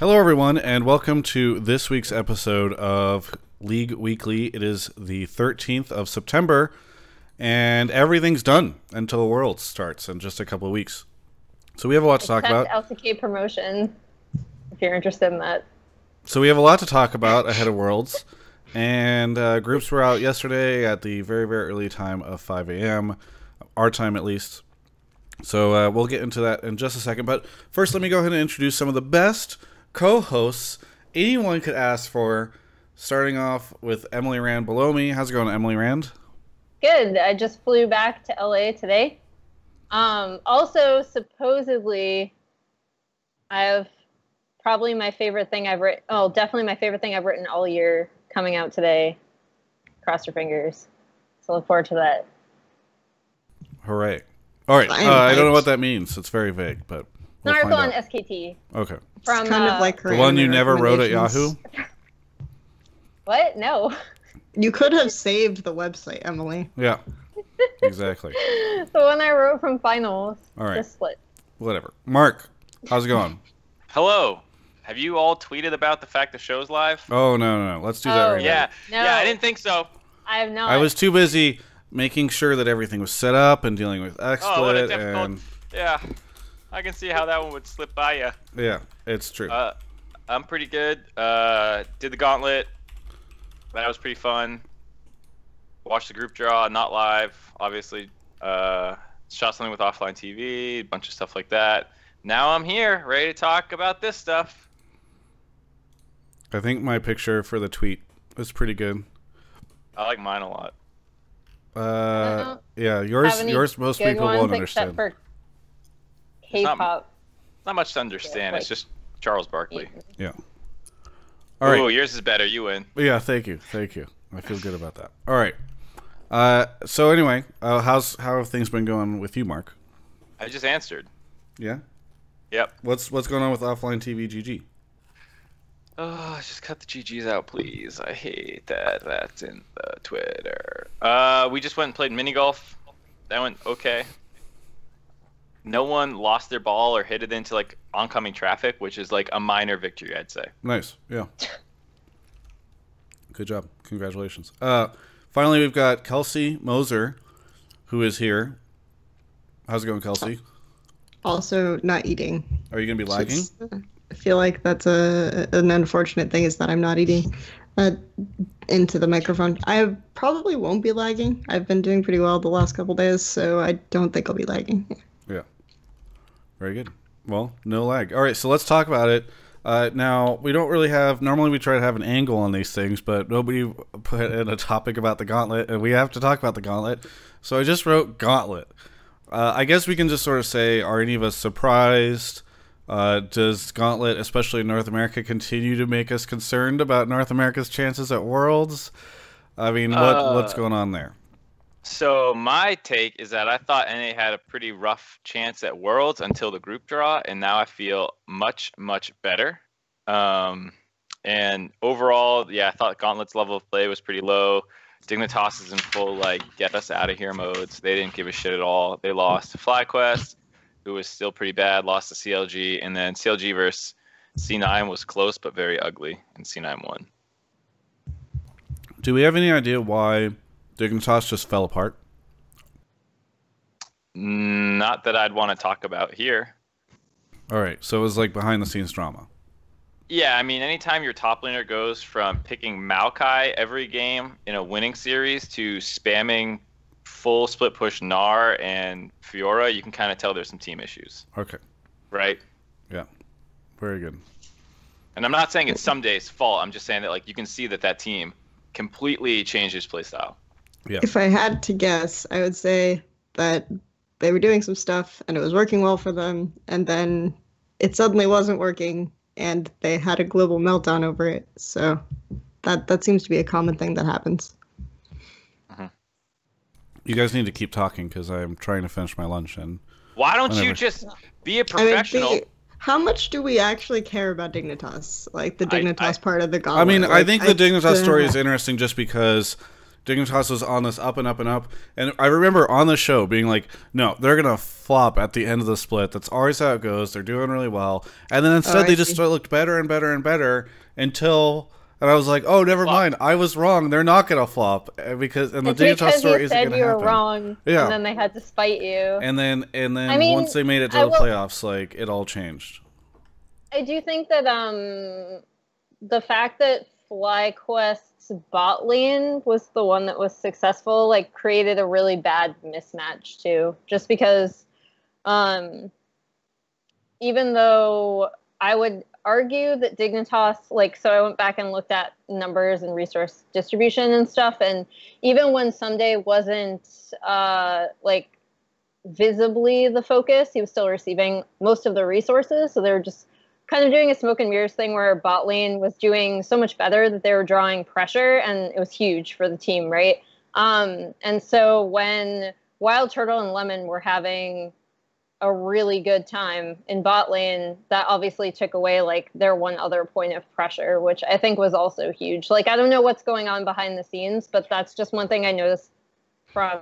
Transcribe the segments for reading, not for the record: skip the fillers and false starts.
Hello, everyone, and welcome to this week's episode of League Weekly. It is the 13th of September, and everything's done until Worlds starts in just a couple of weeks. So we have a lot to talk about. LCK promotion, if you're interested in that. So we have a lot to talk about ahead of Worlds, and groups were out yesterday at the very, very early time of 5 a.m., our time at least. So we'll get into that in just a second, but first let me go ahead and introduce some of the best co-hosts anyone could ask for, starting off with Emily Rand below me. How's it going, Emily Rand? Good. I just flew back to LA today. Also, supposedly, I have probably my favorite thing I've written. Oh, definitely my favorite thing I've written all year coming out today. Cross your fingers. So look forward to that. Hooray. All right. I don't know what that means. It's very vague, but It's an article on SKT. Okay. From, it's kind of like the one you never wrote at Yahoo? What? No. You could have saved the website, Emily. Yeah. Exactly. The one I wrote from finals. All right. Just split. Whatever. Mark, how's it going? Hello. Have you all tweeted about the fact the show's live? Oh, no. Let's do that right yeah. No. Yeah, I didn't think so. I have not. I was too busy making sure that everything was set up and dealing with XSplit. Oh, what a difficult... Yeah. I can see how that one would slip by you. Yeah, it's true. I'm pretty good. Did the Gauntlet. That was pretty fun. Watched the group draw, not live, obviously. Shot something with offline TV, a bunch of stuff like that. Now I'm here, ready to talk about this stuff. I think my picture for the tweet was pretty good. I like mine a lot. Yeah, yours most people won't understand. For K-pop. Not much to understand. It's just Charles Barkley. Yeah. All right. Ooh, yours is better. You win. Yeah, thank you. I feel good about that. All right. So anyway, how have things been going with you, Mark? I just answered. Yeah. Yep. What's going on with offline TV GG? Oh, just cut the GGs out, please. I hate that. That's in the Twitter. We just went and played mini golf. That went okay. No one lost their ball or hit it into like oncoming traffic, which is like a minor victory, I'd say. Nice. Yeah. Good job. Congratulations. Finally, we've got Kelsey Moser, who is here. How's it going, Kelsey? Also, not eating. Are you going to be lagging? I feel like that's an unfortunate thing, is that I'm not eating into the microphone. I probably won't be lagging. I've been doing pretty well the last couple days, so I don't think I'll be lagging. Yeah. Very good. Well, no lag. All right, so let's talk about it. Now, we don't really have... Normally, we try to have an angle on these things, but nobody put in a topic about the Gauntlet, and we have to talk about the Gauntlet. So I just wrote Gauntlet. I guess we can just sort of say, are any of us surprised? Does Gauntlet, especially in North America, continue to make us concerned about North America's chances at Worlds? I mean, what's going on there? So my take is that I thought NA had a pretty rough chance at Worlds until the group draw, and now I feel much, much better. And overall, yeah, I thought Gauntlet's level of play was pretty low. Dignitas is in full, like, get us out of here modes. They didn't give a shit at all. They lost to FlyQuest, who was still pretty bad, lost to CLG, and then CLG versus C9 was close but very ugly, and C9 won. Do we have any idea why Dignitas just fell apart? Not that I'd want to talk about here. All right, so it was like behind-the-scenes drama. Yeah, I mean, anytime your top laner goes from picking Maokai every game in a winning series to spamming full split push Gnar and Fiora, you can kind of tell there's some team issues. Okay. Right? Yeah. Very good. And I'm not saying it's some days' fault. I'm just saying that, like, you can see that team completely changed his playstyle. Yeah. If I had to guess, I would say that they were doing some stuff and it was working well for them, and then it suddenly wasn't working and they had a global meltdown over it. So that seems to be a common thing that happens. You guys need to keep talking because I'm trying to finish my lunch. And why don't you just be a professional? I mean, how much do we actually care about Dignitas? Like the Dignitas part of the Gauntlet? I mean, I think the Dignitas the story is interesting just because Dignitas was on this up and up and up. And I remember on the show being like, no, they're going to flop at the end of the split. That's always how it goes. They're doing really well. And then instead they just looked better and better and better until... And I was like, "Oh, never mind. I was wrong. They're not gonna flop because the Dignitas story isn't gonna happen." You were wrong, yeah. And then they had to spite you. And then once they made it to the playoffs, like it all changed. I do think that the fact that FlyQuest's bot lane was the one that was successful, like, created a really bad mismatch too. Just because, even though I would argue that Dignitas, like, so I went back and looked at numbers and resource distribution and stuff, and even when Someday wasn't like visibly the focus, he was still receiving most of the resources. So they were just kind of doing a smoke and mirrors thing where bot lane was doing so much better that they were drawing pressure, and it was huge for the team, right? And so when Wild Turtle and Lemon were having a really good time in bot lane, that obviously took away like their one other point of pressure, which I think was also huge. Like, I don't know what's going on behind the scenes, but that's just one thing I noticed from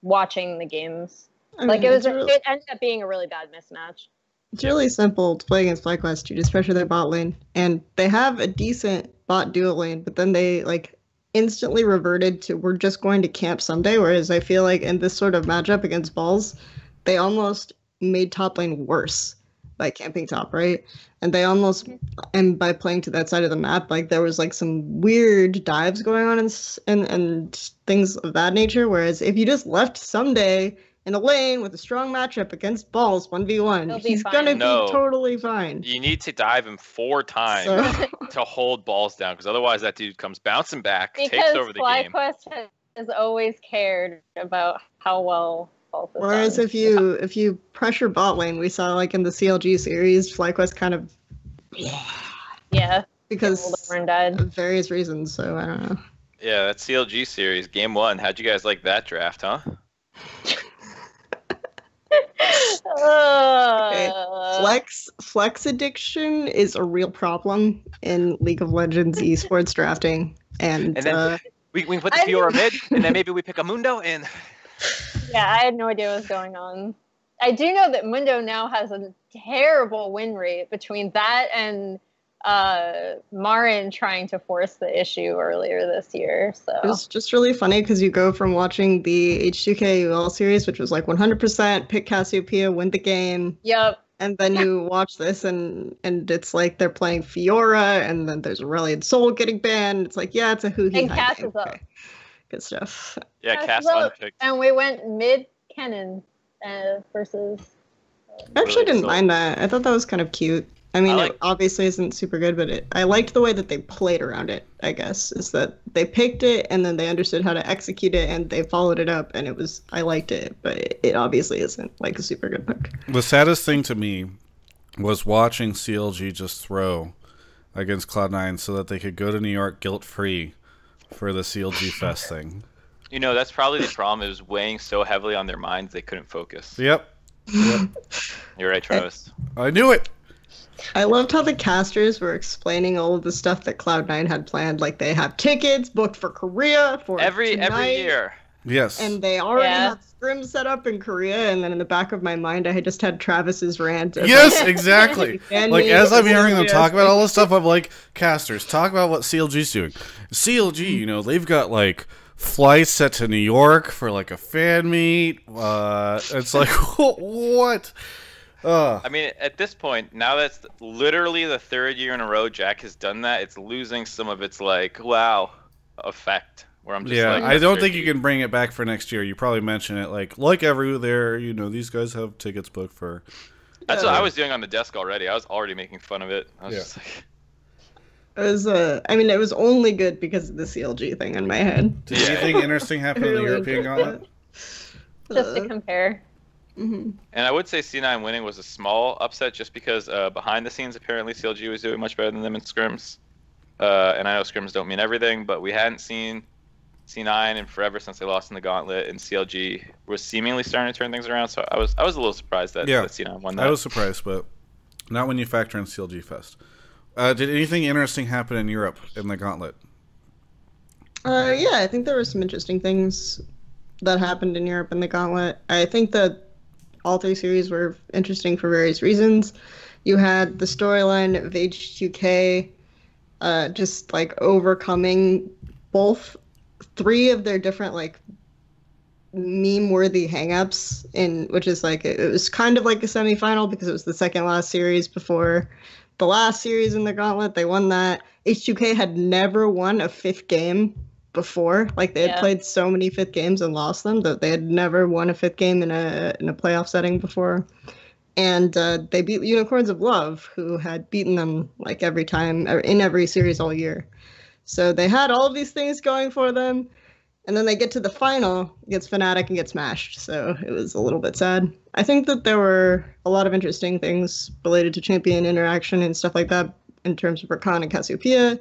watching the games. Like, it ended up being a really bad mismatch. It's really simple to play against FlyQuest. You just pressure their bot lane, and they have a decent bot duo lane, but then they like instantly reverted to, we're just going to camp Someday, whereas I feel like in this sort of matchup against Balls, they almost made top lane worse by camping top, right? And they almost, and by playing to that side of the map, like there was like some weird dives going on and things of that nature. Whereas if you just left Someday in a lane with a strong matchup against Balls 1v1, he's gonna be totally fine. You need to dive him 4 times to hold Balls down, because otherwise that dude comes bouncing back, takes over the game. Because FlyQuest has always cared about how well. Whereas if you pressure bot lane, we saw like in the CLG series, FlyQuest kind of because of various reasons. So I don't know. Yeah, that CLG series, game 1. How'd you guys like that draft, huh? Okay. Flex addiction is a real problem in League of Legends esports drafting, and then we can put the Fiora mid, and then maybe we pick a Mundo and. Yeah, I had no idea what was going on. I do know that Mundo now has a terrible win rate between that and Marin trying to force the issue earlier this year. So it was just really funny because you go from watching the H2K UL series, which was like 100% pick Cassiopeia, win the game. Yep. And then you watch this and it's like they're playing Fiora, and then there's Aurelion Soul getting banned. It's like, yeah, it's a hoo-hee. And Cass is up. Good stuff. Yeah, Cass unpicked. And we went mid Kennen versus. I actually didn't mind that. I thought that was kind of cute. I mean, it obviously isn't super good, but I liked the way that they played around it, I guess, is that they picked it and then they understood how to execute it and they followed it up, and I liked it, but it obviously isn't like a super good pick. The saddest thing to me was watching CLG just throw against Cloud9 so that they could go to New York guilt-free for the CLG Fest thing. You know, that's probably the problem. It was weighing so heavily on their minds they couldn't focus. Yep. You're right, Travis. I knew it. I loved how the casters were explaining all of the stuff that Cloud9 had planned. Like, they have tickets booked for Korea for every tonight, year. Yes. And they already have scrim set up in Korea, and then in the back of my mind I had just had Travis's rant. Yes, exactly. Like, as I'm hearing them talk about all this stuff, I'm like, casters, talk about what CLG's doing. CLG, you know, they've got like flights set to New York for like a fan meet. It's like, what? I mean, at this point, now that's literally the 3rd year in a row Jack has done that, it's losing some of its like, wow, effect. Where I'm just like, I don't think you can bring it back for next year. You probably mention it like everywhere, you know, these guys have tickets booked for. That's what I was doing on the desk already. I was already making fun of it. I was just like. It was, I mean, it was only good because of the CLG thing in my head. Did anything interesting happen in the European Gauntlet? Just to compare. Mm-hmm. And I would say C9 winning was a small upset just because behind the scenes, apparently CLG was doing much better than them in scrims. And I know scrims don't mean everything, but we hadn't seen C9 in forever since they lost in the Gauntlet, and CLG was seemingly starting to turn things around. So I was a little surprised that C9 won that. I was surprised, but not when you factor in CLG Fest. Did anything interesting happen in Europe in the Gauntlet? Yeah, I think there were some interesting things that happened in Europe in the Gauntlet. I think that all three series were interesting for various reasons. You had the storyline of H2K just like overcoming both three of their different like meme-worthy hangups in which is like it was kind of like a semifinal because it was the second last series before the last series in the Gauntlet. They won that. H2K had never won a fifth game before. Like they had played so many fifth games and lost them that they had never won a fifth game in a playoff setting before. And they beat Unicorns of Love, who had beaten them like every time in every series all year. So they had all of these things going for them. And then they get to the final against Fnatic and get smashed. So it was a little bit sad. I think that there were a lot of interesting things related to champion interaction and stuff like that in terms of Rakan and Cassiopeia.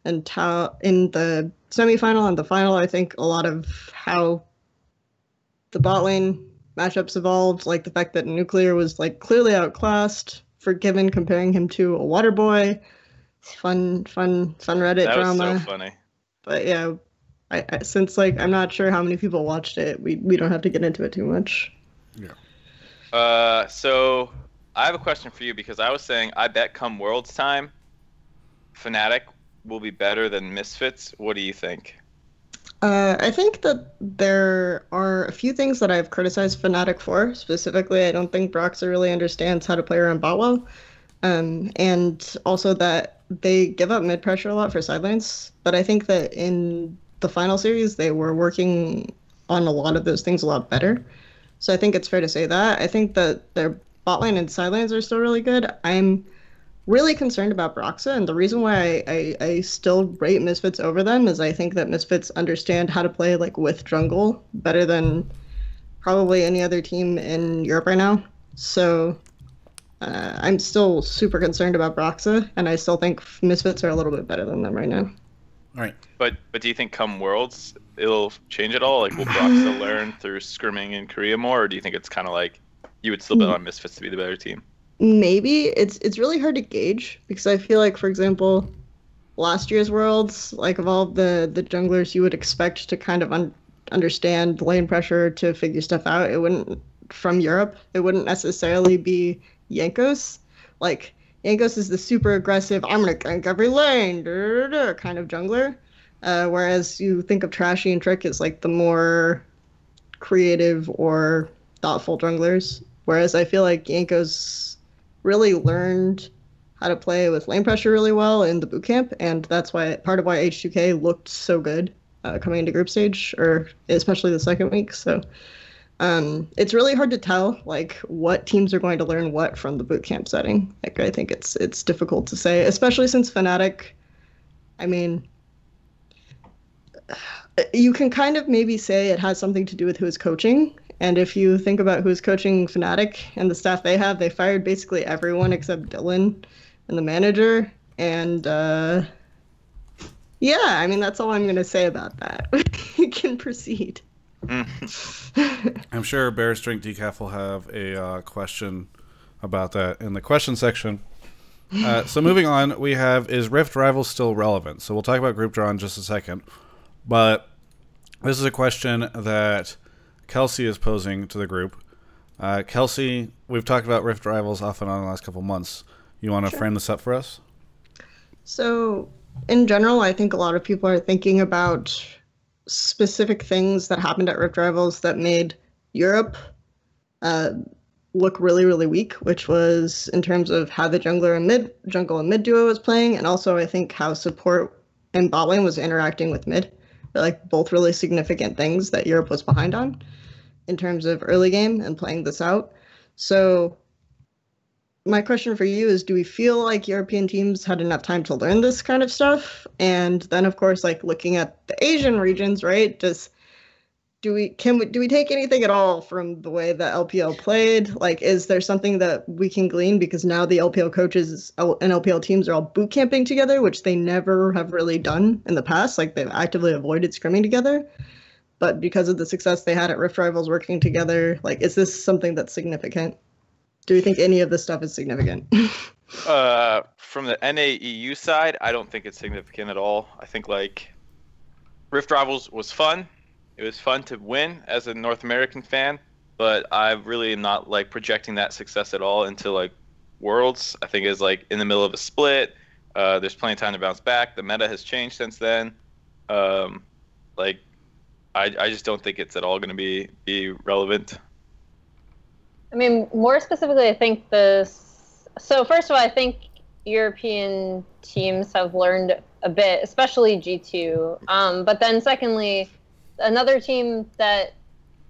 And how in the semifinal and the final, I think a lot of how the bot lane matchups evolved, like the fact that Nuclear was like clearly outclassed, Forgiven comparing him to a water boy. Fun Reddit drama. That was so funny. But yeah, I since like I'm not sure how many people watched it, we don't have to get into it too much. Yeah. So I have a question for you because I was saying I bet come Worlds time, Fnatic will be better than Misfits. What do you think? I think that there are a few things that I've criticized Fnatic for. Specifically, I don't think Broxah really understands how to play around bot well. And also that they give up mid pressure a lot for side lanes. But I think that in the final series, they were working on a lot of those things a lot better. So I think it's fair to say that. I think that their bot lane and side lanes are still really good. I'm really concerned about Broxah, and the reason why I still rate Misfits over them is I think that Misfits understand how to play like with jungle better than probably any other team in Europe right now. So I'm still super concerned about Broxah, and I still think Misfits are a little bit better than them right now. All right. But do you think come Worlds it'll change at all? Like will Broxah learn through scrimming in Korea more, or do you think it's kind of like you would still bet on Misfits to be the better team? Maybe it's really hard to gauge because I feel like, for example, last year's Worlds, like of all the junglers you would expect to kind of understand lane pressure to figure stuff out, it wouldn't from Europe. It wouldn't necessarily be Jankos. Like Jankos is the super aggressive, I'm gonna gank every lane, kind of jungler. Whereas you think of Trashy and Trick as like the more creative or thoughtful junglers. Whereas I feel like Jankos really learned how to play with lane pressure really well in the bootcamp, and that's why part of why H2K looked so good coming into group stage, or especially the second week. So it's really hard to tell like what teams are going to learn what from the bootcamp setting. Like I think it's difficult to say, especially since Fnatic, I mean, you can kind of maybe say it has something to do with who is coaching. And if you think about who's coaching Fnatic and the staff they have, they fired basically everyone except Dylan and the manager. And yeah, I mean, that's all I'm going to say about that. You can proceed. I'm sure Bear's Drink Decaf will have a question about that in the question section. So moving on, we have, is Rift Rivals still relevant? So we'll talk about Group Draw in just a second. But this is a question that Kelsey is posing to the group. Kelsey, we've talked about Rift Rivals off and on the last couple months. You want to frame this up for us? So, in general, I think a lot of people are thinking about specific things that happened at Rift Rivals that made Europe look really, really weak, which was in terms of how the jungle and mid duo was playing, and also I think how support and bot lane was interacting with mid. They're like both really significant things that Europe was behind on in terms of early game and playing this out. So my question for you is, do we feel like European teams had enough time to learn this kind of stuff? And then of course, like looking at the Asian regions, right? Do we take anything at all from the way that LPL played? Like, is there something that we can glean? Because now the LPL coaches and LPL teams are all boot camping together, which they never have really done in the past. Like, they've actively avoided scrimming together. But because of the success they had at Rift Rivals working together, like, is this something that's significant? Do you think any of this stuff is significant? From the NAEU side, I don't think it's significant at all. I think, like, Rift Rivals was fun. It was fun to win as a North American fan, but I really am not like projecting that success at all into like Worlds. I think it's like in the middle of a split. There's plenty of time to bounce back. The meta has changed since then. Like, I just don't think it's at all going to be relevant. I mean, more specifically, I think this. So first of all, I think European teams have learned a bit, especially G2. But then secondly, another team that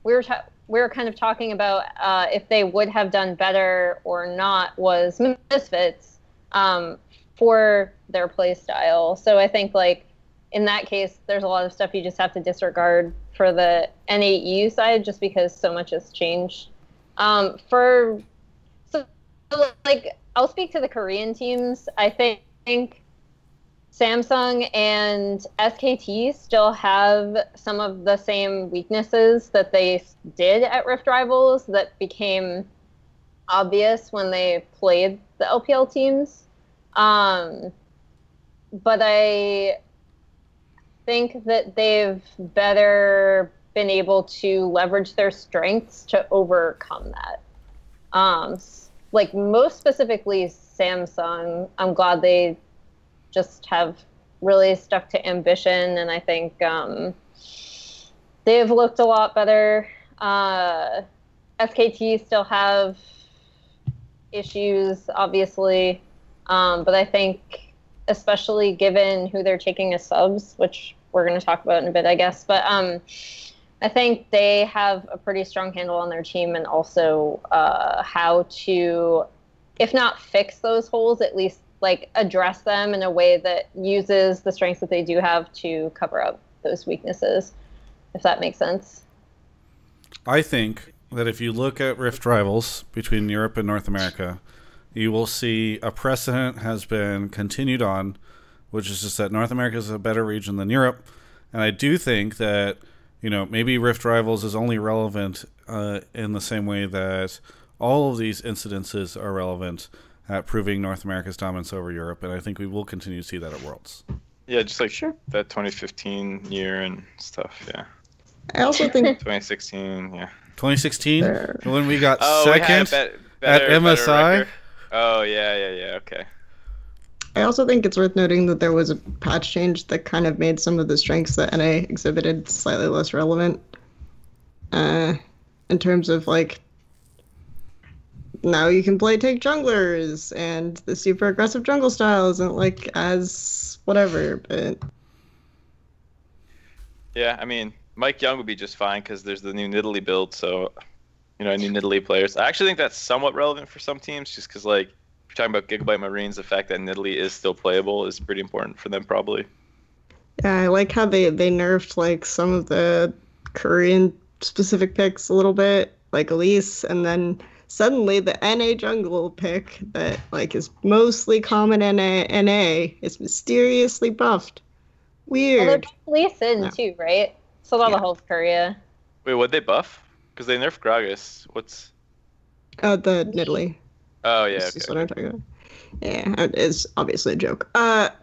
we were kind of talking about if they would have done better or not was Misfits for their play style. So I think like in that case, there's a lot of stuff you just have to disregard for the NAEU side just because so much has changed. Like I'll speak to the Korean teams. I think Samsung and SKT still have some of the same weaknesses that they did at Rift Rivals that became obvious when they played the LPL teams. But I think that they've better been able to leverage their strengths to overcome that. Like most specifically Samsung, I'm glad they just have really stuck to ambition, and I think they've looked a lot better. SKT still have issues, obviously, but I think especially given who they're taking as subs, which we're going to talk about in a bit, I guess, but I think they have a pretty strong handle on their team and also how to, if not fix those holes, at least like address them in a way that uses the strengths that they do have to cover up those weaknesses, if that makes sense. I think that if you look at Rift Rivals between Europe and North America, you will see a precedent has been continued on, which is just that North America is a better region than Europe. And I do think that, you know, maybe Rift Rivals is only relevant in the same way that all of these incidences are relevant at proving North America's dominance over Europe, and I think we will continue to see that at Worlds. Yeah, just like that 2015 year and stuff, yeah. I also think 2016, yeah. 2016? When we got we had second better at MSI? record. Oh, yeah, okay. I also think it's worth noting that there was a patch change that kind of made some of the strengths that NA exhibited slightly less relevant. In terms of, like, now you can play take junglers, and the super aggressive jungle style isn't, like, as whatever, but... Yeah, I mean, Mike Young would be just fine because there's the new Nidalee build, so, you know, new Nidalee players. I actually think that's somewhat relevant for some teams just because, like, if you're talking about Gigabyte Marines, the fact that Nidalee is still playable is pretty important for them, probably. Yeah, I like how they nerfed, like, some of the Korean-specific picks a little bit, like Elise, and then suddenly the NA jungle pick that, like, is mostly common NA is mysteriously buffed. Weird. Well, they're Lee Sin too, right? So not the whole of Korea. Wait, what'd they buff? Because they nerfed Gragas. What's... Oh, the Nidalee. Oh, yeah, This is okay. what I'm talking about. Yeah, it's obviously a joke. But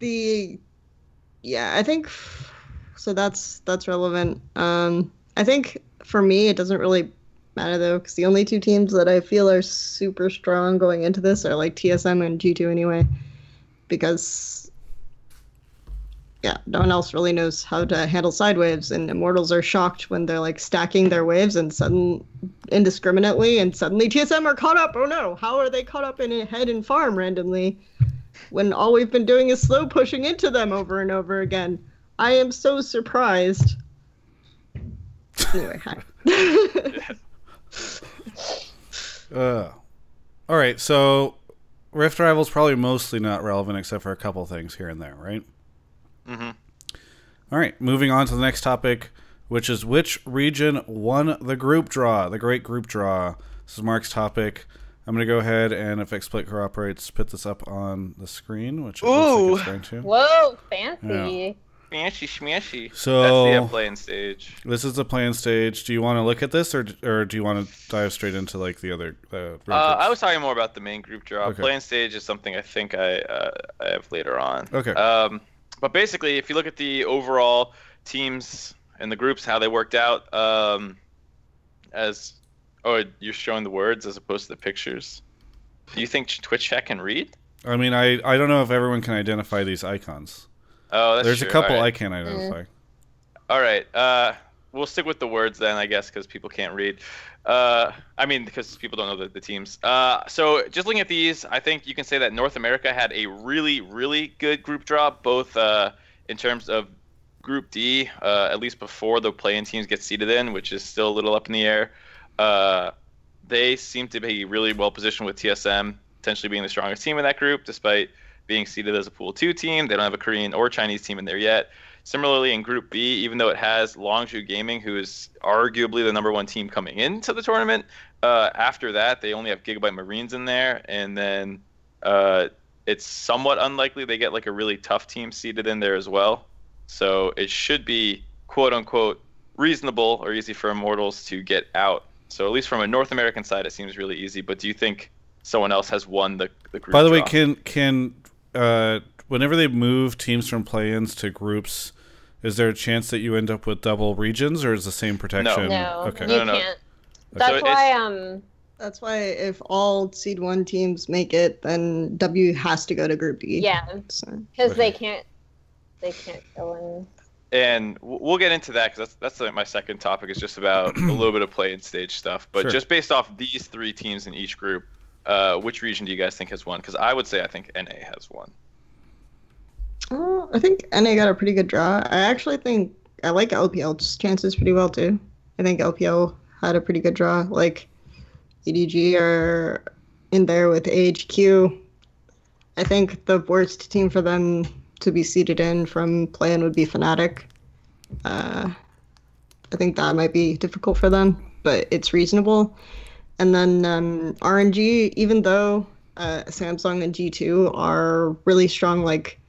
yeah. I think, so that's relevant. I think for me, it doesn't really matter though, because the only two teams that I feel are super strong going into this are like TSM and G2 anyway, because no one else really knows how to handle side waves, and Immortals are shocked when they're like stacking their waves and indiscriminately, and suddenly TSM are caught up. Oh no, how are they caught up in a head and farm randomly when all we've been doing is slow pushing into them over and over again? I am so surprised. Anyway, hi. All right, so Rift Rivals probably mostly not relevant except for a couple things here and there, right? Mm-hmm. All right, moving on to the next topic, which is which region won the group draw, the great group draw. This is Mark's topic. I'm going to go ahead and, if XSplit cooperates, put this up on the screen, which it looks like it's going to. Whoa, fancy. Yeah. Fancy schmancy. So that's the playing stage. This is the playing stage. Do you want to look at this, or do you want to dive straight into like the other? I was talking more about the main group draw. Okay. Playing stage is something I think I have later on. Okay. But basically, if you look at the overall teams and the groups, how they worked out, you're showing the words as opposed to the pictures. Do you think Twitch chat can read? I mean, I don't know if everyone can identify these icons. Oh, that's There's true. a couple All right. I can't identify. All right. We'll stick with the words then, I guess, because people can't read. I mean, because people don't know the teams. So just looking at these, I think you can say that North America had a really, really good group draw, both in terms of Group D, at least before the play-in teams get seeded in, which is still a little up in the air. They seem to be really well positioned with TSM potentially being the strongest team in that group, despite being seeded as a Pool 2 team. They don't have a Korean or Chinese team in there yet. Similarly, in Group B, even though it has Longzhu Gaming, who is arguably the #1 team coming into the tournament, after that, they only have Gigabyte Marines in there, and then it's somewhat unlikely they get like a really tough team seeded in there as well. So it should be, quote-unquote, reasonable or easy for Immortals to get out. So at least from a North American side, it seems really easy. But do you think someone else has won the group By the way, draw? can whenever they move teams from play-ins to groups, is there a chance that you end up with double regions, or is the same protection? No, Okay. you No. can't. That's why That's why if all Seed 1 teams make it, then W has to go to Group D. yeah, So. because Okay. they can't go in. And we'll get into that because that's my second topic. Is just about a little bit of play-in stage stuff. But Sure. just based off these 3 teams in each group, which region do you guys think has won? Because I would say I think NA has won. I think NA got a pretty good draw. I actually think I like LPL's chances pretty well too. I think LPL had a pretty good draw. Like EDG are in there with AHQ. I think the worst team for them to be seeded in from play-in would be Fnatic. I think that might be difficult for them, but it's reasonable. And then RNG, even though Samsung and G2 are really strong, like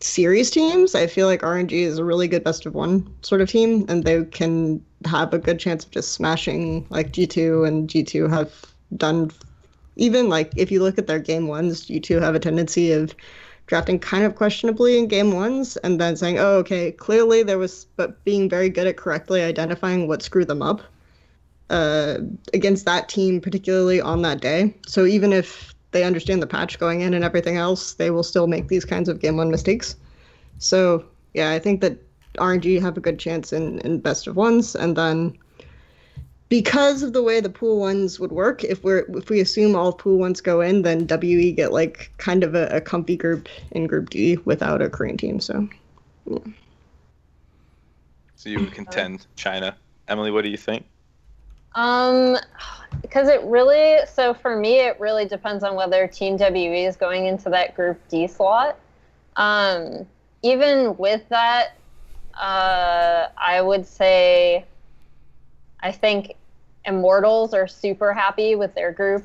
series teams, I feel like RNG is a really good best of one sort of team, and they can have a good chance of just smashing like G2, and G2 have done, even like if you look at their game ones, G2 have a tendency of drafting kind of questionably in game ones and then saying, oh, okay, clearly there was, but being very good at correctly identifying what screwed them up against that team, particularly on that day. So even if they understand the patch going in and everything else, they will still make these kinds of game one mistakes. So yeah, I think that RNG have a good chance in best of ones. And then because of the way the pool ones would work, if we assume all pool ones go in, then WE get like kind of a comfy group in Group D without a Korean team. So yeah. So you would contend China. Emily, what do you think? Because so for me, it really depends on whether Team WE is going into that Group D slot. Even with that, I would say I think Immortals are super happy with their group,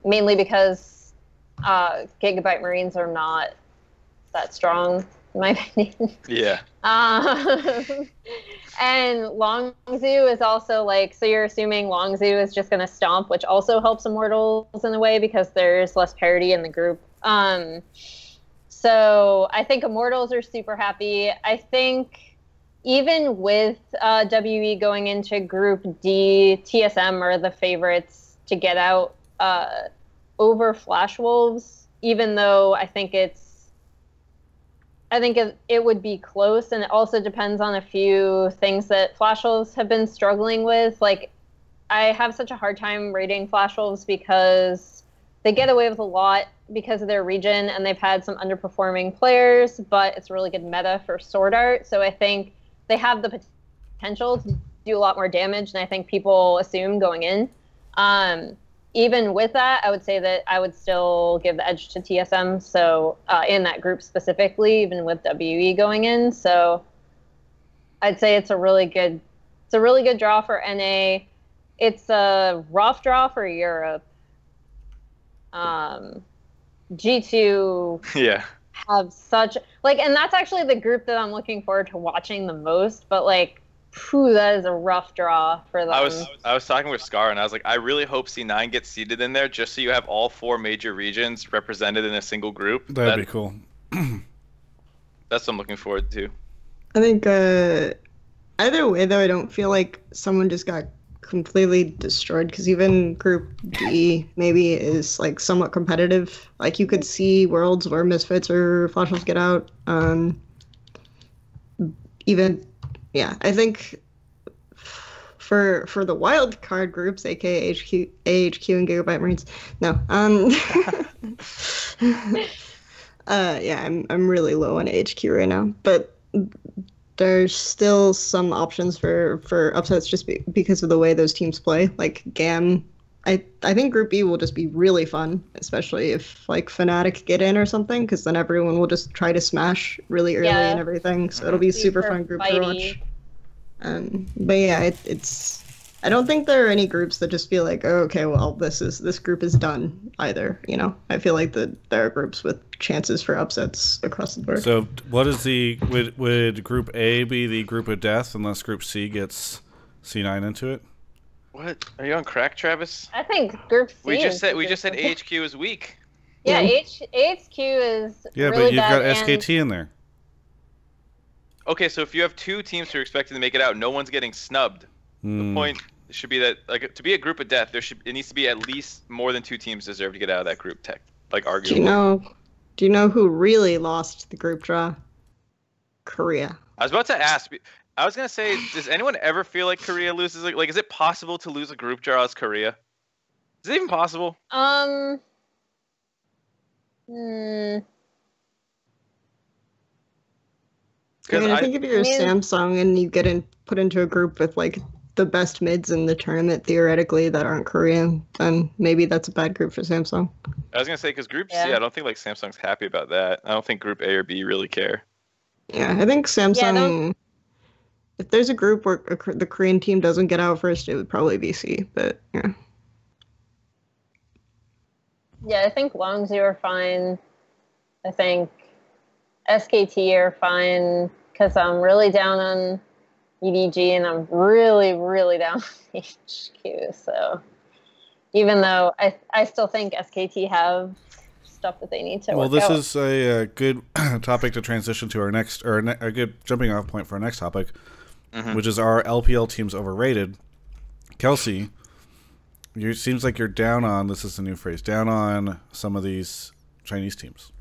mainly because Gigabyte Marines are not that strong, in my opinion. Yeah. And Longzhu is also like, so you're assuming Longzhu is just going to stomp, which also helps Immortals in a way because there's less parity in the group. So I think Immortals are super happy. I think even with WE going into Group D, TSM are the favorites to get out over Flash Wolves, even though I think it would be close, and it also depends on a few things that Flash Wolves have been struggling with. Like, I have such a hard time rating Flash Wolves because they get away with a lot because of their region, and they've had some underperforming players, but it's a really good meta for Sword Art, so I think they have the potential to do a lot more damage than I think people assume going in. Even with that, I would say that I would still give the edge to TSM. So in that group specifically, even with WE going in, so I'd say it's a really good draw for NA. It's a rough draw for Europe. G2 Yeah. have such and that's actually the group that I'm looking forward to watching the most. But like, that is a rough draw for them. I was talking with Scar, and I was like, I really hope C9 gets seeded in there just so you have all 4 major regions represented in a single group. That'd be cool. That's what I'm looking forward to. I think either way, though, I don't feel like someone just got completely destroyed because even Group D maybe is like somewhat competitive. Like you could see worlds where Misfits or Flashes get out. Even, yeah, I think for the wild card groups, aka AHQ and Gigabyte Marines, no. Yeah, I'm really low on AHQ right now, but there's still some options for upsets just because of the way those teams play. Like GAM, I think Group B will just be really fun, especially if like Fnatic get in or something, because then everyone will just try to smash really early and everything. So it'll be super fun group to watch. But yeah, it's. I don't think there are any groups that just feel like, oh, okay, well, this group is done either. You know, I feel like there are groups with chances for upsets across the board. So, what is would Group A be the group of death unless Group C gets C9 into it? What? Are you on crack, Travis? I think Group C. We just said AHQ is weak. Yeah, AHQ is. Yeah, really but you've got bad SKT in there. Okay, so if you have two teams who are expected to make it out, no one's getting snubbed. The point should be that, like, to be a group of death, it needs to be at least more than two teams deserve to get out of that group. Like, arguably. Do you know who really lost the group draw? Korea. I was about to ask. I was gonna say, does anyone ever feel like Korea loses? Like, is it possible to lose a group draw as Korea? Is it even possible? I think if you're Samsung and you get put into a group with like the best mids in the tournament theoretically that aren't Korean, then maybe that's a bad group for Samsung. I was gonna say because Group C, I don't think like Samsung's happy about that. I don't think Group A or B really care. Yeah, I think Samsung. If there's a group where the Korean team doesn't get out first, it would probably be C. But yeah. Yeah, I think Longzhu are fine. I think SKT are fine because I'm really down on EDG and I'm really, really down on HQ. So even though I still think SKT have stuff that they need to work out. Well, this is a good topic to transition to our next, or a good jumping off point for our next topic, which is our LPL teams overrated. Kelsey, it seems like you're down on, this is a new phrase, down on some of these Chinese teams.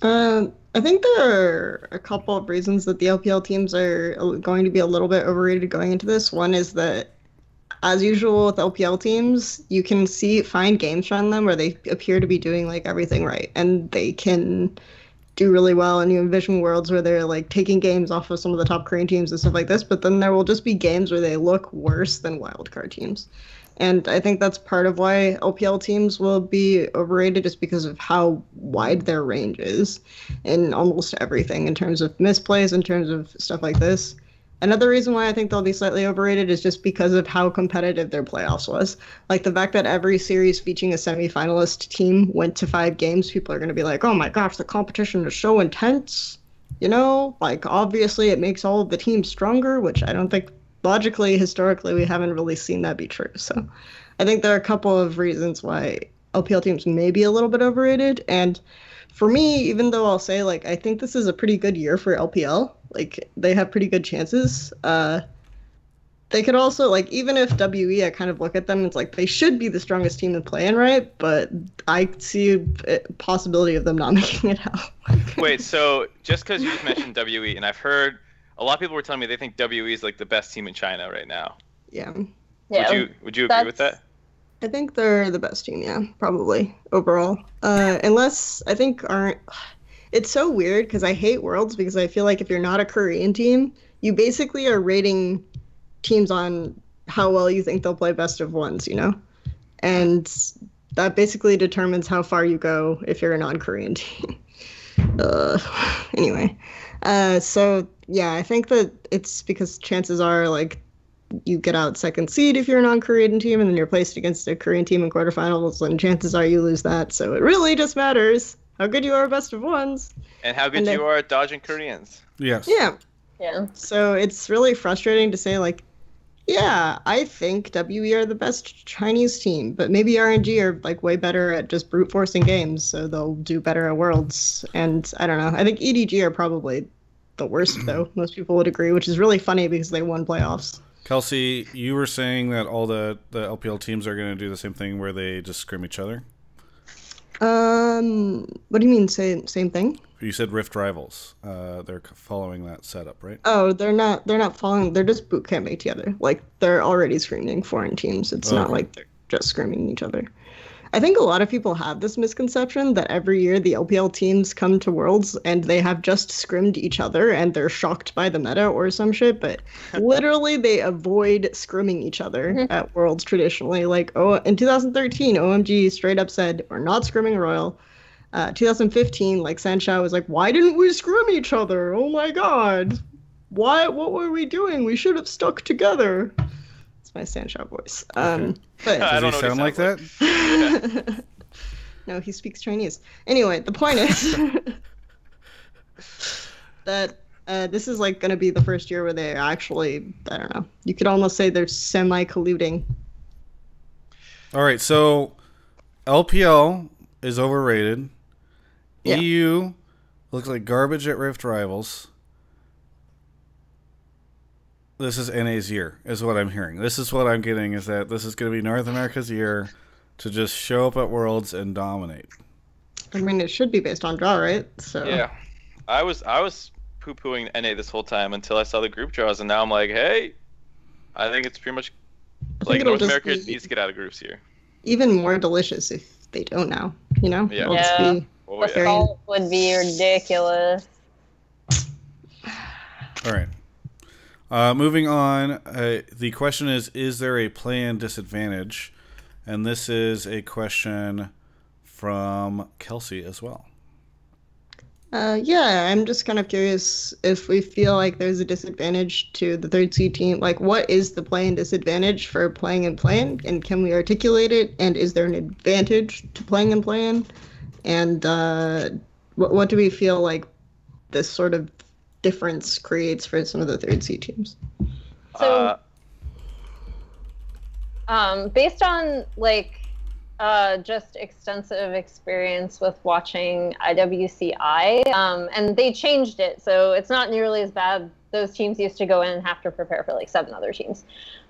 I think there are a couple of reasons that the LPL teams are going to be a little bit overrated going into this. One is that, as usual with LPL teams, you can find games from them where they appear to be doing like everything right, and they can do really well. And you envision worlds where they're like taking games off of some of the top Korean teams and stuff like this, but then there will just be games where they look worse than wildcard teams. And I think that's part of why LPL teams will be overrated, just because of how wide their range is in almost everything, in terms of misplays, in terms of stuff like this. Another reason why I think they'll be slightly overrated is just because of how competitive their playoffs was. Like the fact that every series featuring a semifinalist team went to 5 games, people are going to be like, oh my gosh, the competition is so intense. You know, like obviously it makes all of the teams stronger, which I don't think logically, historically, we haven't really seen that be true. So I think there are a couple of reasons why LPL teams may be a little bit overrated. And for me, even though I'll say, like, I think this is a pretty good year for LPL, like, they have pretty good chances. They could also, like, even if WE, I kind of look at them, it's like they should be the strongest team in play-in, right? But I see a possibility of them not making it out. Wait, so just because you just mentioned WE, and I've heard a lot of people were telling me they think WE is like the best team in China right now. Yeah. Would you agree with that? I think they're the best team, yeah, probably overall. Unless I think it's so weird because I hate Worlds because I feel like if you're not a Korean team, you basically are rating teams on how well you think they'll play best of ones, you know? And that basically determines how far you go if you're a non-Korean team. Anyway. So yeah, I think that it's because chances are like you get out second seed if you're a non-Korean team, and then you're placed against a Korean team in quarterfinals, and chances are you lose that. So it really just matters how good you are at best of ones. And how good you are at dodging Koreans. Yes. Yeah. Yeah. So it's really frustrating to say like, Yeah, I think WE are the best Chinese team, but maybe RNG are like way better at just brute forcing games, so they'll do better at Worlds. And I don't know. I think EDG are probably the worst though. Most people would agree, which is really funny because they won playoffs. Kelsey, you were saying that all the LPL teams are going to do the same thing where they just scrim each other? What do you mean same thing? You said Rift Rivals. They're following that setup, right? Oh, they're not following, they're just boot camping together. Like they're already screaming foreign teams. It's not like they're just screaming each other. I think a lot of people have this misconception that every year the LPL teams come to Worlds and they have just scrimmed each other and they're shocked by the meta or some shit, but literally they avoid scrimming each other at Worlds traditionally. Like, oh, in 2013, OMG straight up said, we're not scrimming Royal. 2015, like Sanshao was like, why didn't we scrim each other? Oh my god. What were we doing? We should have stuck together. It's my Sanshao voice. But Does he sound like that? No, he speaks Chinese. Anyway, the point is that this is like going to be the first year where they actually, I don't know, you could almost say they're semi-colluding. All right, so LPL is overrated. Yeah. EU looks like garbage at Rift Rivals. This is NA's year, is what I'm hearing. This is what I'm getting, is that this is going to be North America's year to just show up at Worlds and dominate. I mean, it should be based on draw, right? So Yeah, I was poo-pooing NA this whole time until I saw the group draws, and now I'm like, hey, I think it's pretty much like it'll North just America be needs to get out of groups here. even more delicious if they don't now, you know? Yeah. It'll just be Oh, The yeah. salt would be ridiculous. All right. Moving on, the question is there a play-in disadvantage? And this is a question from Kelsey as well. Yeah, I'm just kind of curious if we feel like there's a disadvantage to the third seed team. Like, what is the playing disadvantage for playing and playing? And can we articulate it? And is there an advantage to playing and playing? And what do we feel like this sort of difference creates for some of the third seed teams? So, based on like just extensive experience with watching IWCI, and they changed it, so it's not nearly as bad. Those teams used to go in and have to prepare for like 7 other teams.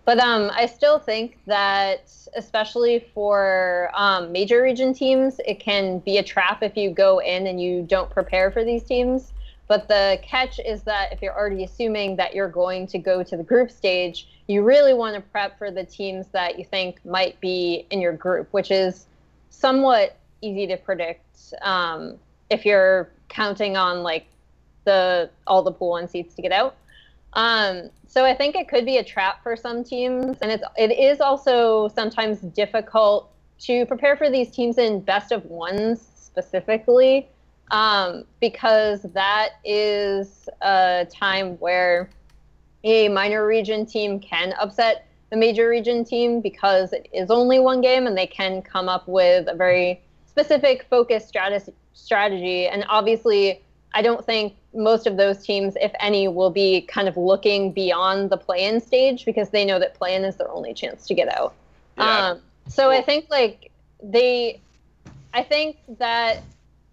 But I still think that, especially for major region teams, it can be a trap if you go in and you don't prepare for these teams. But the catch is that if you're already assuming that you're going to go to the group stage, you really want to prep for the teams that you think might be in your group, which is somewhat easy to predict if you're counting on like all the pool 1 seats to get out. So I think it could be a trap for some teams, and it is also sometimes difficult to prepare for these teams in best of ones specifically, because that is a time where a minor region team can upset the major region team because it is only 1 game and they can come up with a very specific focused strategy. And obviously, I don't think most of those teams, if any, will be kind of looking beyond the play-in stage because they know that play-in is their only chance to get out. Yeah. So I think I think that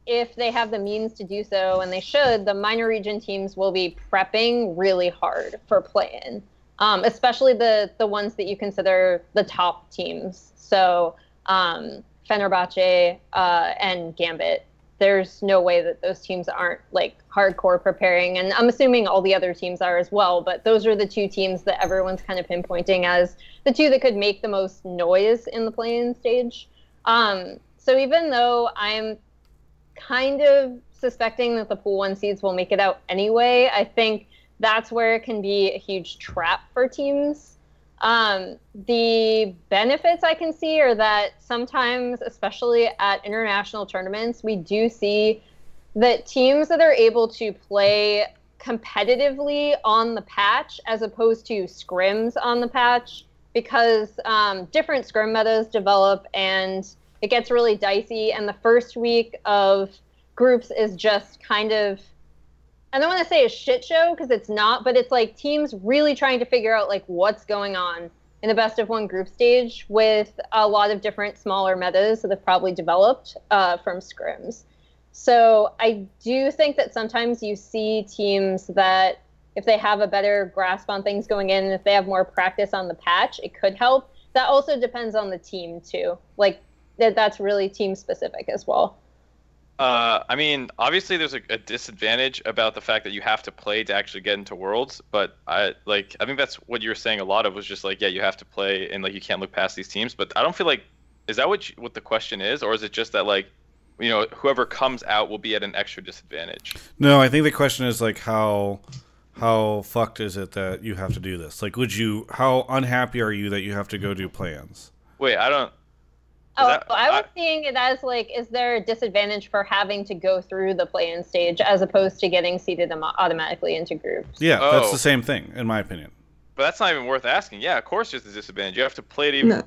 if they have the means to do so, and they should, the minor region teams will be prepping really hard for play-in, especially the ones that you consider the top teams. So Fenerbahce and Gambit. There's no way that those teams aren't like hardcore preparing, and I'm assuming all the other teams are as well, but those are the 2 teams that everyone's kind of pinpointing as the 2 that could make the most noise in the play-in stage. So even though I'm kind of suspecting that the pool 1 seeds will make it out anyway, I think that's where it can be a huge trap for teams. The benefits I can see are that sometimes, especially at international tournaments, we do see that teams that are able to play competitively on the patch as opposed to scrims on the patch, because different scrim metas develop and it gets really dicey, and the first week of groups is just kind of I don't want to say a shit show because it's not, but it's like teams really trying to figure out like what's going on in the best of one group stage with a lot of different smaller metas that have probably developed from scrims. So I do think that sometimes you see teams that if they have a better grasp on things going in, and if they have more practice on the patch, it could help. That also depends on the team too. Like that's really team specific as well. I mean, obviously there's a disadvantage about the fact that you have to play to actually get into Worlds, but I think that's what you were saying a lot of was just like, yeah, you have to play and like you can't look past these teams. But I don't feel like, is that what the question is, or is it just that like, you know, whoever comes out will be at an extra disadvantage? No, I think the question is like how fucked is it that you have to do this? Like, how unhappy are you that you have to go do plans? Wait, I don't. I was seeing it as like, is there a disadvantage for having to go through the play-in stage as opposed to getting seeded automatically into groups? Yeah, that's the same thing, in my opinion. But that's not even worth asking. Yeah, of course there's a disadvantage. You have to play to even,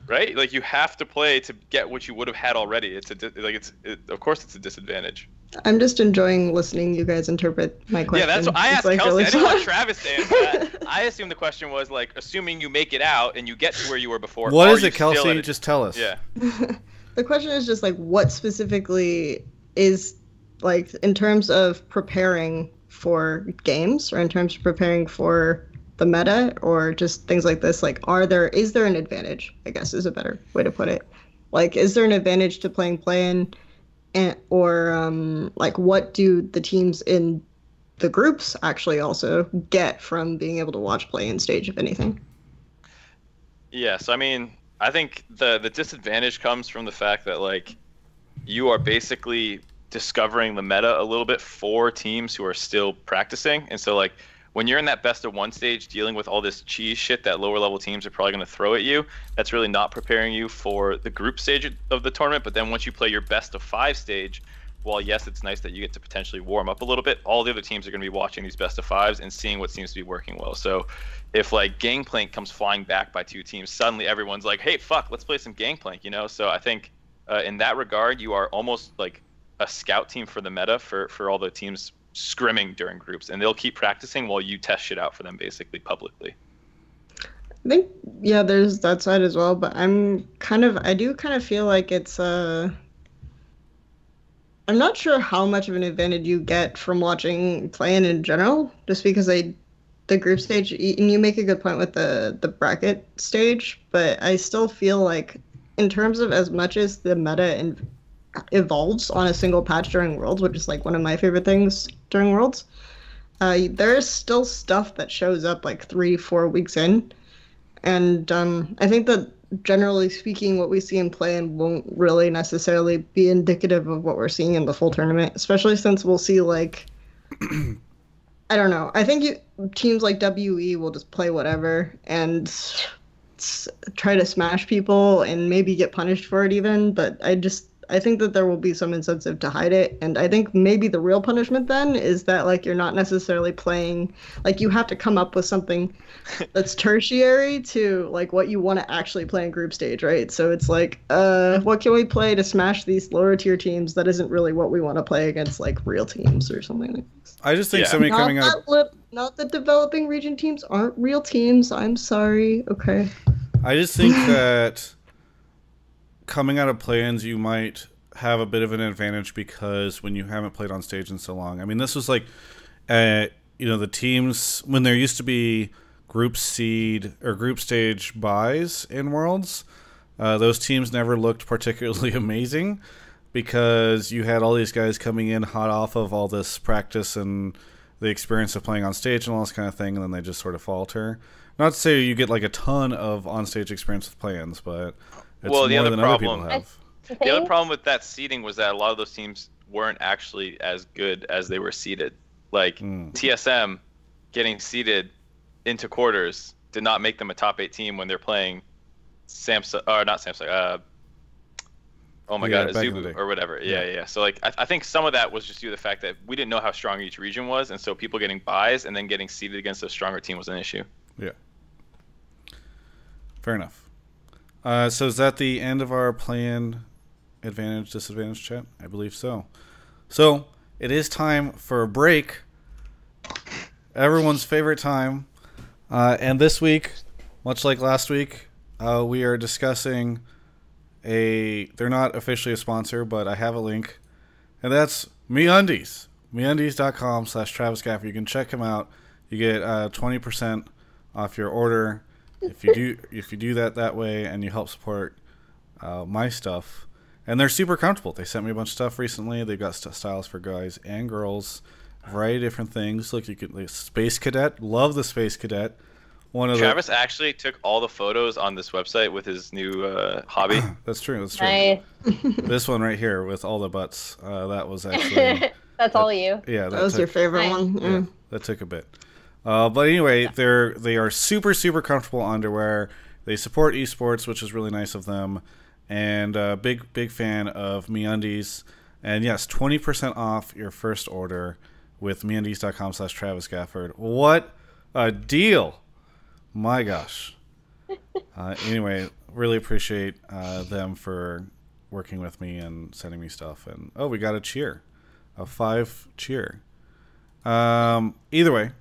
right? Like you have to play to get what you would have had already. Of course it's a disadvantage. I'm just enjoying listening you guys interpret my question. Yeah, that's what I asked like, Kelsey. really I didn't want Travis to answer that. I assumed the question was like, assuming you make it out and you get to where you were before. What is it, Kelsey? Just tell us. Yeah. The question is just like, what specifically is like in terms of preparing for games or in terms of preparing for the meta or just things like this? Like, is there an advantage? I guess is a better way to put it. Like, is there an advantage to playing play-in? Or like what do the teams in the groups actually also get from being able to watch play-in stage, if anything? Yes, I mean, I think the disadvantage comes from the fact that like you are basically discovering the meta a little bit for teams who are still practicing, and so like when you're in that best of one stage dealing with all this cheese shit that lower level teams are probably going to throw at you, that's really not preparing you for the group stage of the tournament. But then once you play your best of 5 stage, while yes, it's nice that you get to potentially warm up a little bit, all the other teams are going to be watching these best of 5s and seeing what seems to be working well. So if like Gangplank comes flying back by 2 teams, suddenly everyone's like, hey, fuck, let's play some Gangplank, you know? So I think in that regard, you are almost like a scout team for the meta for all the teams scrimming during groups, and they'll keep practicing while you test shit out for them basically publicly. I think there's that side as well, but I do kind of feel like it's I'm not sure how much of an advantage you get from watching play-in general, just because the group stage, and you make a good point with the bracket stage, but I still feel like in terms of as much as the meta evolves on a single patch during Worlds, which is like one of my favorite things during Worlds, there's still stuff that shows up like 3-4 weeks in, and I think that generally speaking what we see in play-in won't really necessarily be indicative of what we're seeing in the full tournament, especially since we'll see like I don't know, I think teams like WE will just play whatever and try to smash people and maybe get punished for it even, but I think that there will be some incentive to hide it, and I think maybe the real punishment then is that like you're not necessarily playing, like you have to come up with something that's tertiary to like what you want to actually play in group stage, right? So it's like, what can we play to smash these lower tier teams that isn't really what we want to play against like real teams or something like this. I just think somebody coming out. Not that developing region teams aren't real teams. I'm sorry. Okay. I just think that coming out of play-ins, you might have a bit of an advantage because when you haven't played on stage in so long. I mean, this was like, the teams, when there used to be group seed or group stage buys in Worlds, those teams never looked particularly amazing because you had all these guys coming in hot off of all this practice and the experience of playing on stage and all this kind of thing, and then they just sort of falter. Not to say you get like a ton of on-stage experience with play-ins, but it's more than other people have. The other problem with that seeding was that a lot of those teams weren't actually as good as they were seeded. Like TSM getting seeded into quarters did not make them a top 8 team when they're playing Samsung, or not Samsung, Azubu or whatever. Yeah. So like I think some of that was just due to the fact that we didn't know how strong each region was, and so people getting buys and then getting seeded against a stronger team was an issue. Yeah. Fair enough. So is that the end of our play-in advantage, disadvantage chat? I believe so. So it is time for a break. everyone's favorite time. And this week, much like last week, we are discussing they're not officially a sponsor, but I have a link, and that's MeUndies. MeUndies.com/Travis Gaffer. You can check him out. You get 20% off your order if you do that way, and you help support my stuff. And they're super comfortable. They sent me a bunch of stuff recently. They've got styles for guys and girls, a variety of different things. Look, you could Space Cadet. Love the Space Cadet. Travis actually took all the photos on this website with his new hobby. That's true. That's true. Nice. This one right here with all the butts. That was actually. That's all you. Yeah, That was your favorite Nice. one. Yeah, that took a bit. But anyway, they are super comfortable underwear. They support esports, which is really nice of them. And big fan of MeUndies. And yes, 20% off your first order with MeUndies.com/Travis Gafford. What a deal! My gosh. Anyway, really appreciate them for working with me and sending me stuff. And we got a cheer, a 5 cheer. Either way.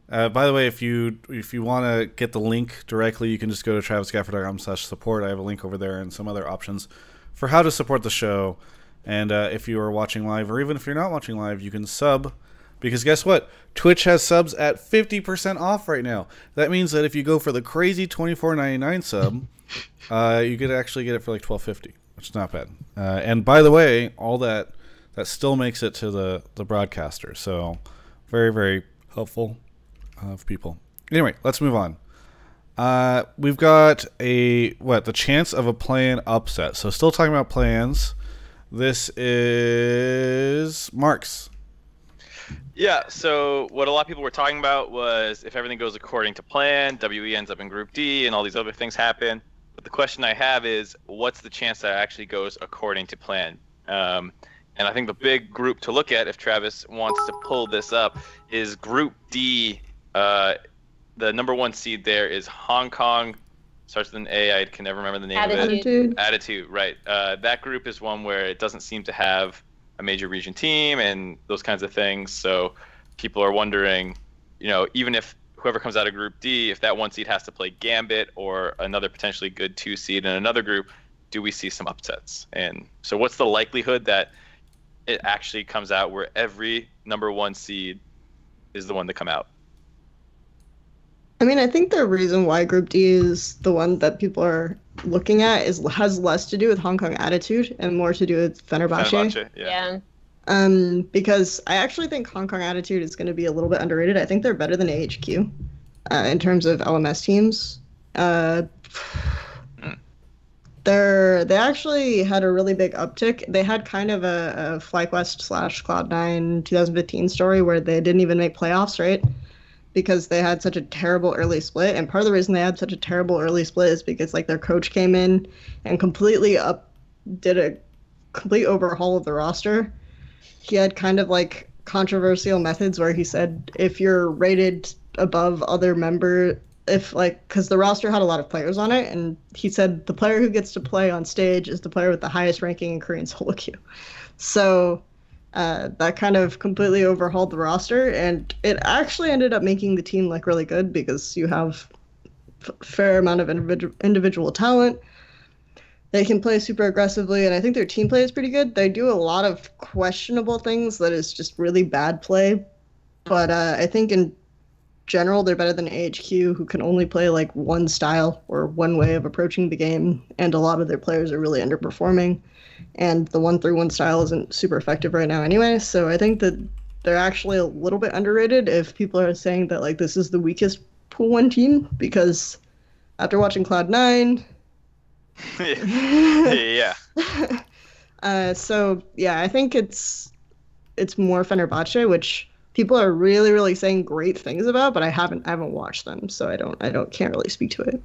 By the way, if you want to get the link directly, you can just go to travisgafford.com/support. I have a link over there and some other options for how to support the show. And if you are watching live, or even if you're not watching live, you can sub. Because guess what? Twitch has subs at 50% off right now. That means that if you go for the crazy $24.99 sub, you could actually get it for like $12.50, which is not bad. And by the way, all that still makes it to the broadcaster. So very helpful of people. Anyway, let's move on. We've got the chance of a play-in upset. So still talking about plans. This is Mark's. Yeah, so what a lot of people were talking about was if everything goes according to plan, WE ends up in Group D, and all these other things happen. But the question I have is, what's the chance that it actually goes according to plan? And I think the big group to look at, if Travis wants to pull this up, is Group D. The number 1 seed there is Hong Kong. Starts with an A. I can never remember the name of it. Attitude, right. That group is one where it doesn't seem to have a major region team and those kinds of things. So people are wondering, even if whoever comes out of Group D, if that 1 seed has to play Gambit or another potentially good 2 seed in another group, do we see some upsets? And so what's the likelihood that it actually comes out where every number 1 seed is the one to come out? I mean, I think the reason why Group D is the one that people are looking at has less to do with Hong Kong Attitude and more to do with Fenerbahce. Yeah. Because I actually think Hong Kong Attitude is going to be a little bit underrated. I think they're better than AHQ in terms of LMS teams. They actually had a really big uptick. They had kind of a FlyQuest/Cloud9 2015 story where they didn't even make playoffs, right? Because they had such a terrible early split. And part of the reason they had such a terrible early split is because their coach came in and did a complete overhaul of the roster. He had kind of controversial methods where he said if you're rated above other because the roster had a lot of players on it, and he said the player who gets to play on stage is the player with the highest ranking in Korean solo queue. So that kind of completely overhauled the roster, and it actually ended up making the team really good because you have a fair amount of individual talent. They can play super aggressively, and I think their team play is pretty good. They do a lot of questionable things that is just really bad play, but I think in general they're better than AHQ, who can only play one style or one way of approaching the game, and a lot of their players are really underperforming. And the 1-3-1 style isn't super effective right now anyway, so I think that they're actually a little bit underrated if people are saying that this is the weakest Pool 1 team, because after watching Cloud9... yeah. So, yeah, I think it's more Fenerbahce, which people are really, really saying great things about, but I haven't watched them, so I can't really speak to it.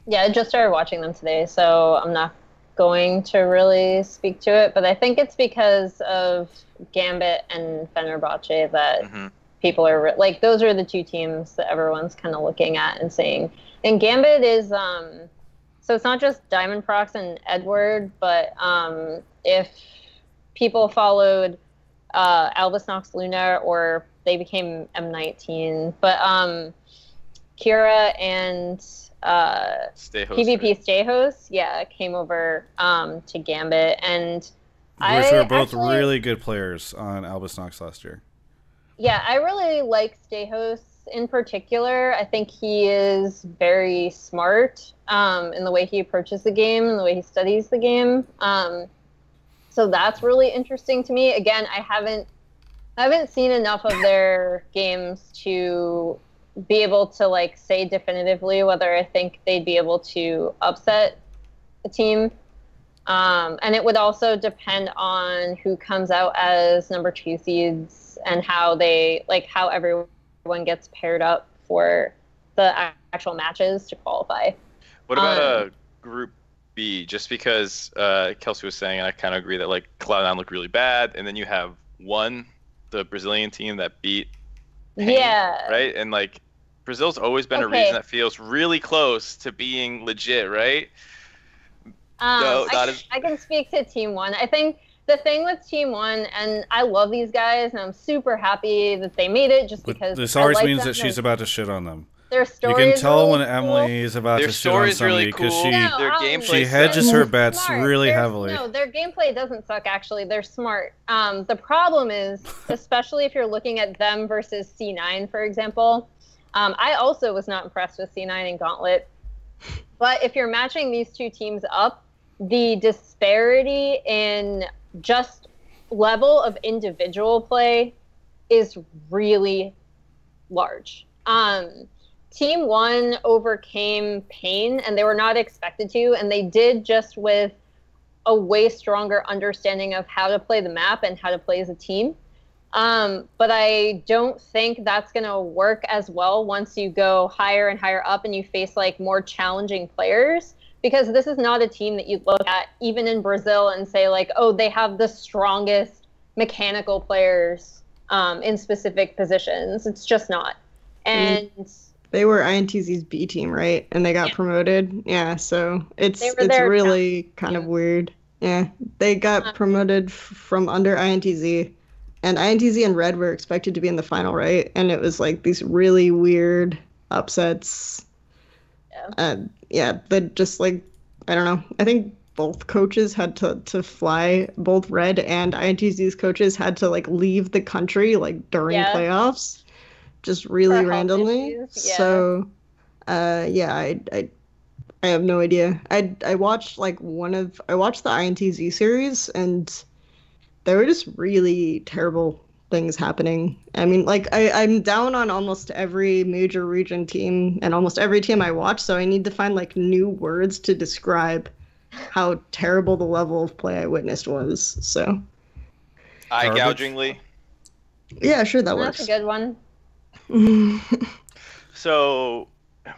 Yeah, I just started watching them today, so I'm not going to really speak to it, but I think it's because of Gambit and Fenerbahce that people are those are the 2 teams that everyone's kind of looking at and saying. And Gambit is so it's not just Diamond Prox and Edward, but if people followed Albus Nox Luna or they became M19. But Kira and PvP Stay Host, yeah, came over to Gambit, and Which were both really good players on Albus Nox last year. Yeah, I really like Stay Host in particular. I think he is very smart in the way he approaches the game and the way he studies the game. So that's really interesting to me. Again, I haven't seen enough of their games to be able to like say definitively whether I think they'd be able to upset a team. And it would also depend on who comes out as number 2 seeds and how everyone gets paired up for the actual matches to qualify. What about Group B? Just because Kelsey was saying, and I kind of agree that like Cloud9 looked really bad, and then you have the Brazilian team that beat Pain, yeah, right? And like Brazil's always been a region that feels really close to being legit, right? No, I can speak to Team 1. I think the thing with Team 1, and I love these guys, and I'm super happy that they made it just because this always means that she's about to shit on them. Their story You can tell really when Emily is about to shit on somebody because she hedges her bets really heavily. No, their gameplay doesn't suck, actually. They're smart. The problem is, especially if you're looking at them versus C9, for example, I also was not impressed with C9 and Gauntlet. But if you're matching these two teams up, the disparity in just level of individual play is really large. Team 1 overcame Pain, and they were not expected to, and they did just with a way stronger understanding of how to play the map and how to play as a team. But I don't think that's going to work as well once you go higher and higher up and you face like more challenging players, because this is not a team that you look at even in Brazil and say like, oh, they have the strongest mechanical players in specific positions. It's just not. And they were INTZ's B team, right? And they got promoted. Yeah, so it's really kind of weird. Yeah, they got promoted from under INTZ. And INTZ and Red were expected to be in the final, right? And it was like these really weird upsets. Yeah, but just like, I don't know. I think both coaches had to fly. Both Red and INTZ's coaches had to like leave the country like during playoffs, just really randomly. Yeah. So, I have no idea. I watched like I watched the INTZ series, and there were just really terrible things happening. I mean, like, I'm down on almost every major region team and almost every team I watch, so I need to find, like, new words to describe how terrible the level of play I witnessed was, so. Eye-gougingly? Yeah, sure, that works. That's a good one. So,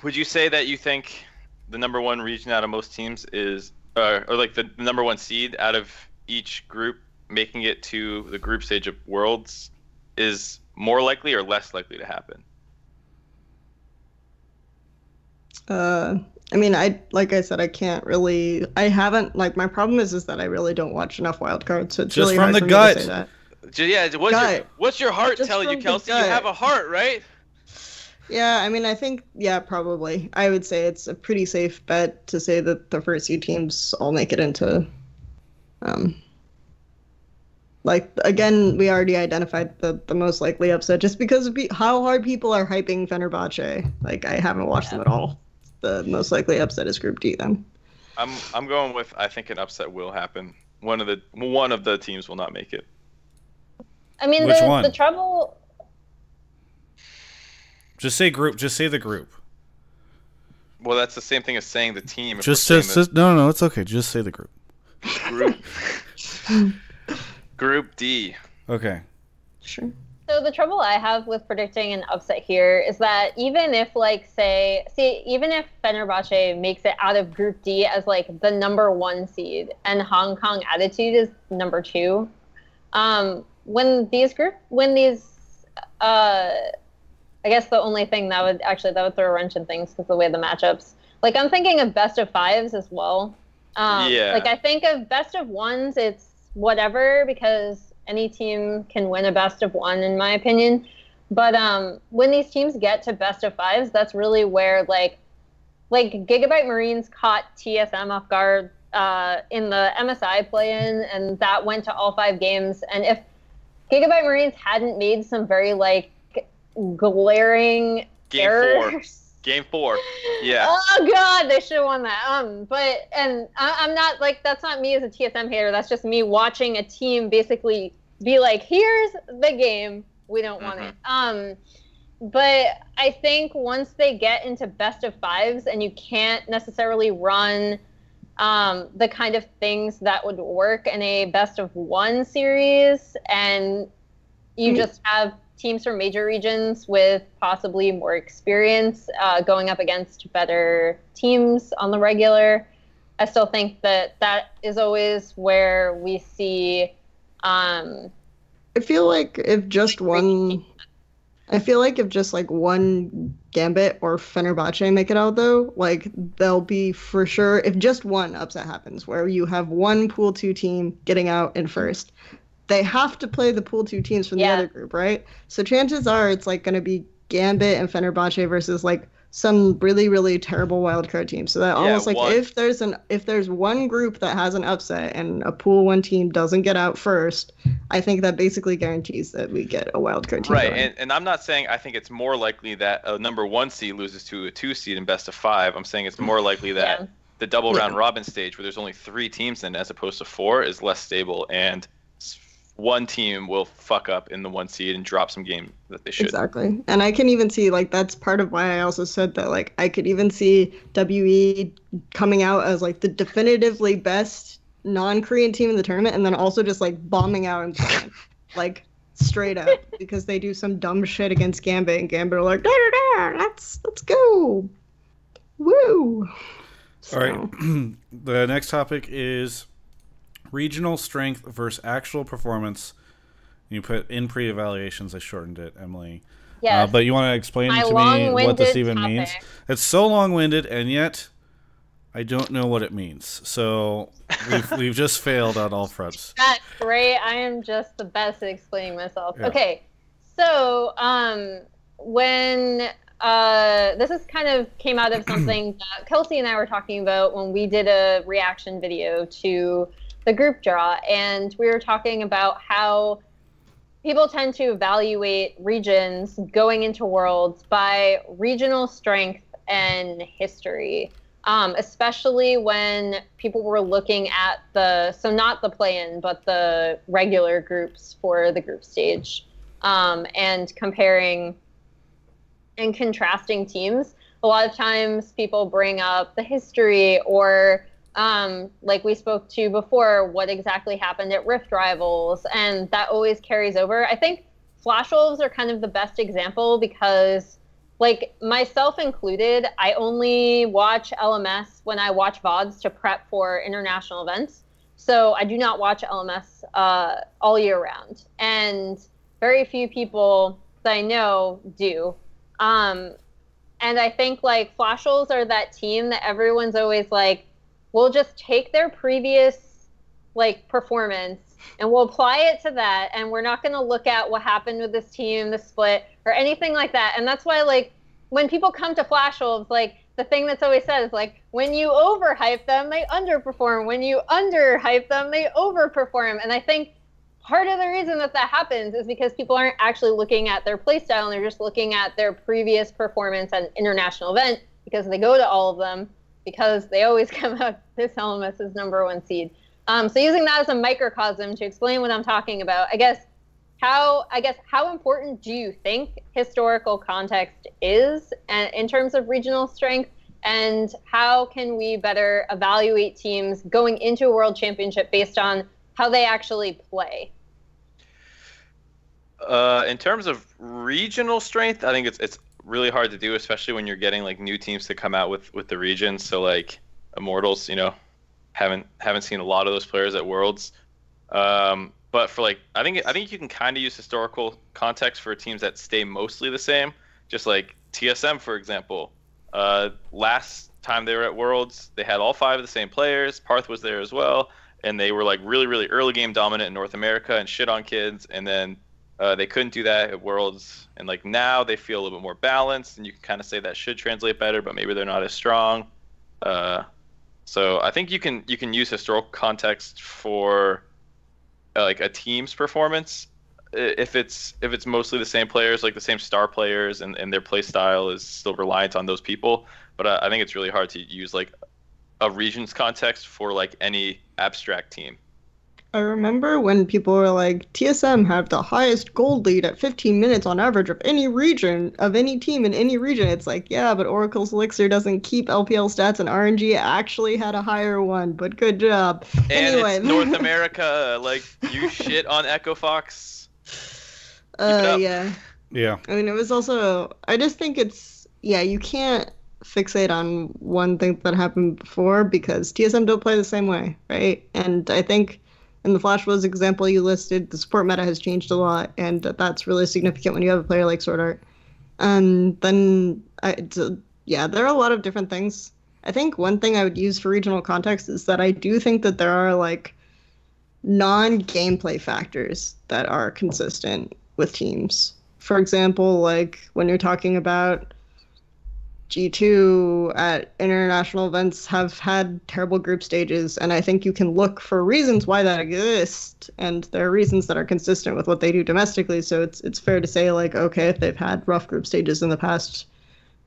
would you say that you think the number 1 region out of most teams is, or like the number 1 seed out of each group making it to the group stage of Worlds is more likely or less likely to happen? I mean, like I said, I can't really. I haven't, like, my problem is that I really don't watch enough wildcards, so it's just really from hard the for gut. me to say that. Yeah, what's your heart telling you, Kelsey? You have a heart, right? Yeah, I mean, I think, yeah, probably. I would say it's a pretty safe bet to say that the first few teams all make it into, like, again, we already identified the most likely upset just because of how hard people are hyping Fenerbahce. Like, I haven't watched them at all. The most likely upset is Group D then. I'm going with, I think an upset will happen. One of the teams will not make it. I mean, the trouble. Just say group. Just say the group. Well, that's the same thing as saying the team. No, it's okay. Just say the group. Group D. Okay. Sure. So the trouble I have with predicting an upset here is that even if, like, even if Fenerbahce makes it out of Group D as, like, the number 1 seed and Hong Kong Attitude is number 2, when these, I guess the only thing that would throw a wrench in things because the way the matchups, like, I'm thinking of best of 5s as well. Like, I think of best of 1s, it's whatever because any team can win a best of 1 in my opinion. But when these teams get to best of fives, that's really where like Gigabyte Marines caught TSM off guard in the MSI play-in, and that went to all 5 games. And if Gigabyte Marines hadn't made some very like glaring errors. Game 4. Yeah. Oh god, they should have won that. But I'm not like, that's not me as a TSM hater. That's just me watching a team basically be like, here's the game, we don't want it. But I think once they get into best of fives and you can't necessarily run the kind of things that would work in a best of 1 series, and you just have teams from major regions with possibly more experience going up against better teams on the regular, I still think that is always where we see. I feel like if just one Gambit or Fenerbahce make it out, though, like, they'll be for sure, if just one upset happens, where you have one Pool 2 team getting out in first, they have to play the Pool 2 teams from the other group, right? So chances are it's, like, going to be Gambit and Fenerbahce versus, like, some really, really terrible wildcard team. So that almost, like, if there's one group that has an upset and a Pool 1 team doesn't get out first, I think that basically guarantees that we get a wildcard team. Right, and I'm not saying I think it's more likely that a number 1 seed loses to a 2 seed in best of 5. I'm saying it's more likely that the double round robin stage, where there's only 3 teams in as opposed to 4, is less stable, and one team will fuck up in the 1 seed and drop some game that they should. Exactly. And I can even see, like, that's part of why I also said that, like, I could even see WE coming out as, like, the definitively best non-Korean team in the tournament, and then also just, like, bombing out and playing, like, straight up, because they do some dumb shit against Gambit, and Gambit are like, let's go. Woo. So. All right. The next topic is regional strength versus actual performance. You put in pre-evaluations. I shortened it, Emily. Yes. But you want to explain to me what this even means? It's so long-winded, and yet I don't know what it means. So we've just failed on all fronts. That's great. I am just the best at explaining myself. Yeah. Okay. So when this is kind of came out of something that Kelsey and I were talking about when we did a reaction video to the group draw, and we were talking about how people tend to evaluate regions going into Worlds by regional strength and history, especially when people were looking at not the play-in, but the regular groups for the group stage, and comparing and contrasting teams. A lot of times people bring up the history, or like we spoke to before, what exactly happened at Rift Rivals, and that always carries over. I think Flash Wolves are kind of the best example because, like, myself included, I only watch LMS when I watch VODs to prep for international events. So I do not watch LMS all year round, and very few people that I know do. And I think, like, Flash Wolves are that team that everyone's always like, we'll just take their previous, like, performance and we'll apply it to that, and we're not going to look at what happened with this team, the split, or anything like that. And that's why, like, when people come to Flash Wolves, like, the thing that's always said is, like, when you overhype them, they underperform. When you underhype them, they overperform. And I think part of the reason that happens is because people aren't actually looking at their playstyle, and they're just looking at their previous performance at an international event, because they go to all of them, because they always come out, this LMS is number 1 seed. So using that as a microcosm to explain what I'm talking about, I guess how important do you think historical context is in terms of regional strength, and how can we better evaluate teams going into a world championship based on how they actually play? In terms of regional strength, I think it's really hard to do, especially when you're getting, like, new teams to come out with the regions. So, like, Immortals, you know, haven't seen a lot of those players at Worlds. But for, like, I think you can kind of use historical context for teams that stay mostly the same. Just like TSM, for example. Last time they were at Worlds, they had all 5 of the same players. Parth was there as well, and they were, like, really, really early game dominant in North America and shit on kids. And then They couldn't do that at Worlds, and like now they feel a little bit more balanced, and you can kind of say that should translate better, but maybe they're not as strong. So I think you can use historical context for like a team's performance if it's mostly the same players, like the same star players, and their play style is still reliant on those people. But I think it's really hard to use like a region's context for like any abstract team. I remember when people were like, TSM have the highest gold lead at 15 minutes on average of any region, of any team in any region. It's like, yeah, but Oracle's Elixir doesn't keep LPL stats, and RNG actually had a higher one, but good job. And anyway. It's North America, like, you shit on Echo Fox. Yeah. Yeah. I mean, it was also, I just think it's, yeah, you can't fixate on one thing that happened before because TSM don't play the same way, right? And I think in the Flash Wolves example you listed, the support meta has changed a lot, and that's really significant when you have a player like Sword Art. Yeah, there are a lot of different things. I think one thing I would use for regional context is that I do think that there are like non-gameplay factors that are consistent with teams. For example, like when you're talking about G2 at international events have had terrible group stages, and I think you can look for reasons why that exists, and there are reasons that are consistent with what they do domestically, so it's fair to say, like, okay, if they've had rough group stages in the past,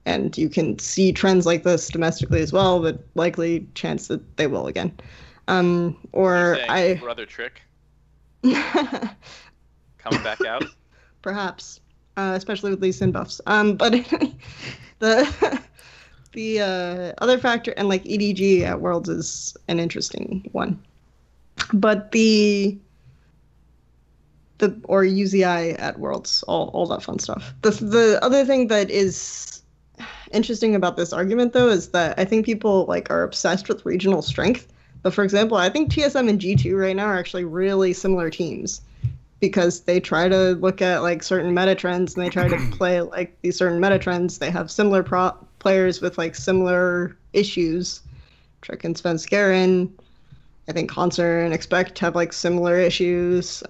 and you can see trends like this domestically as well, but likely chance that they will again. Brother Trick coming back out? Perhaps, especially with these sin buffs. But the other factor, and like EDG at Worlds is an interesting one, but or UZI at Worlds, all that fun stuff. The other thing that is interesting about this argument though is that I think people like are obsessed with regional strength. But for example, I think TSM and G2 right now are actually really similar teams, because they try to look at like certain meta trends and they try to play like these certain meta trends. They have similar players with like similar issues. Trick and Svenskeren, I think Concert and Expect have like similar issues.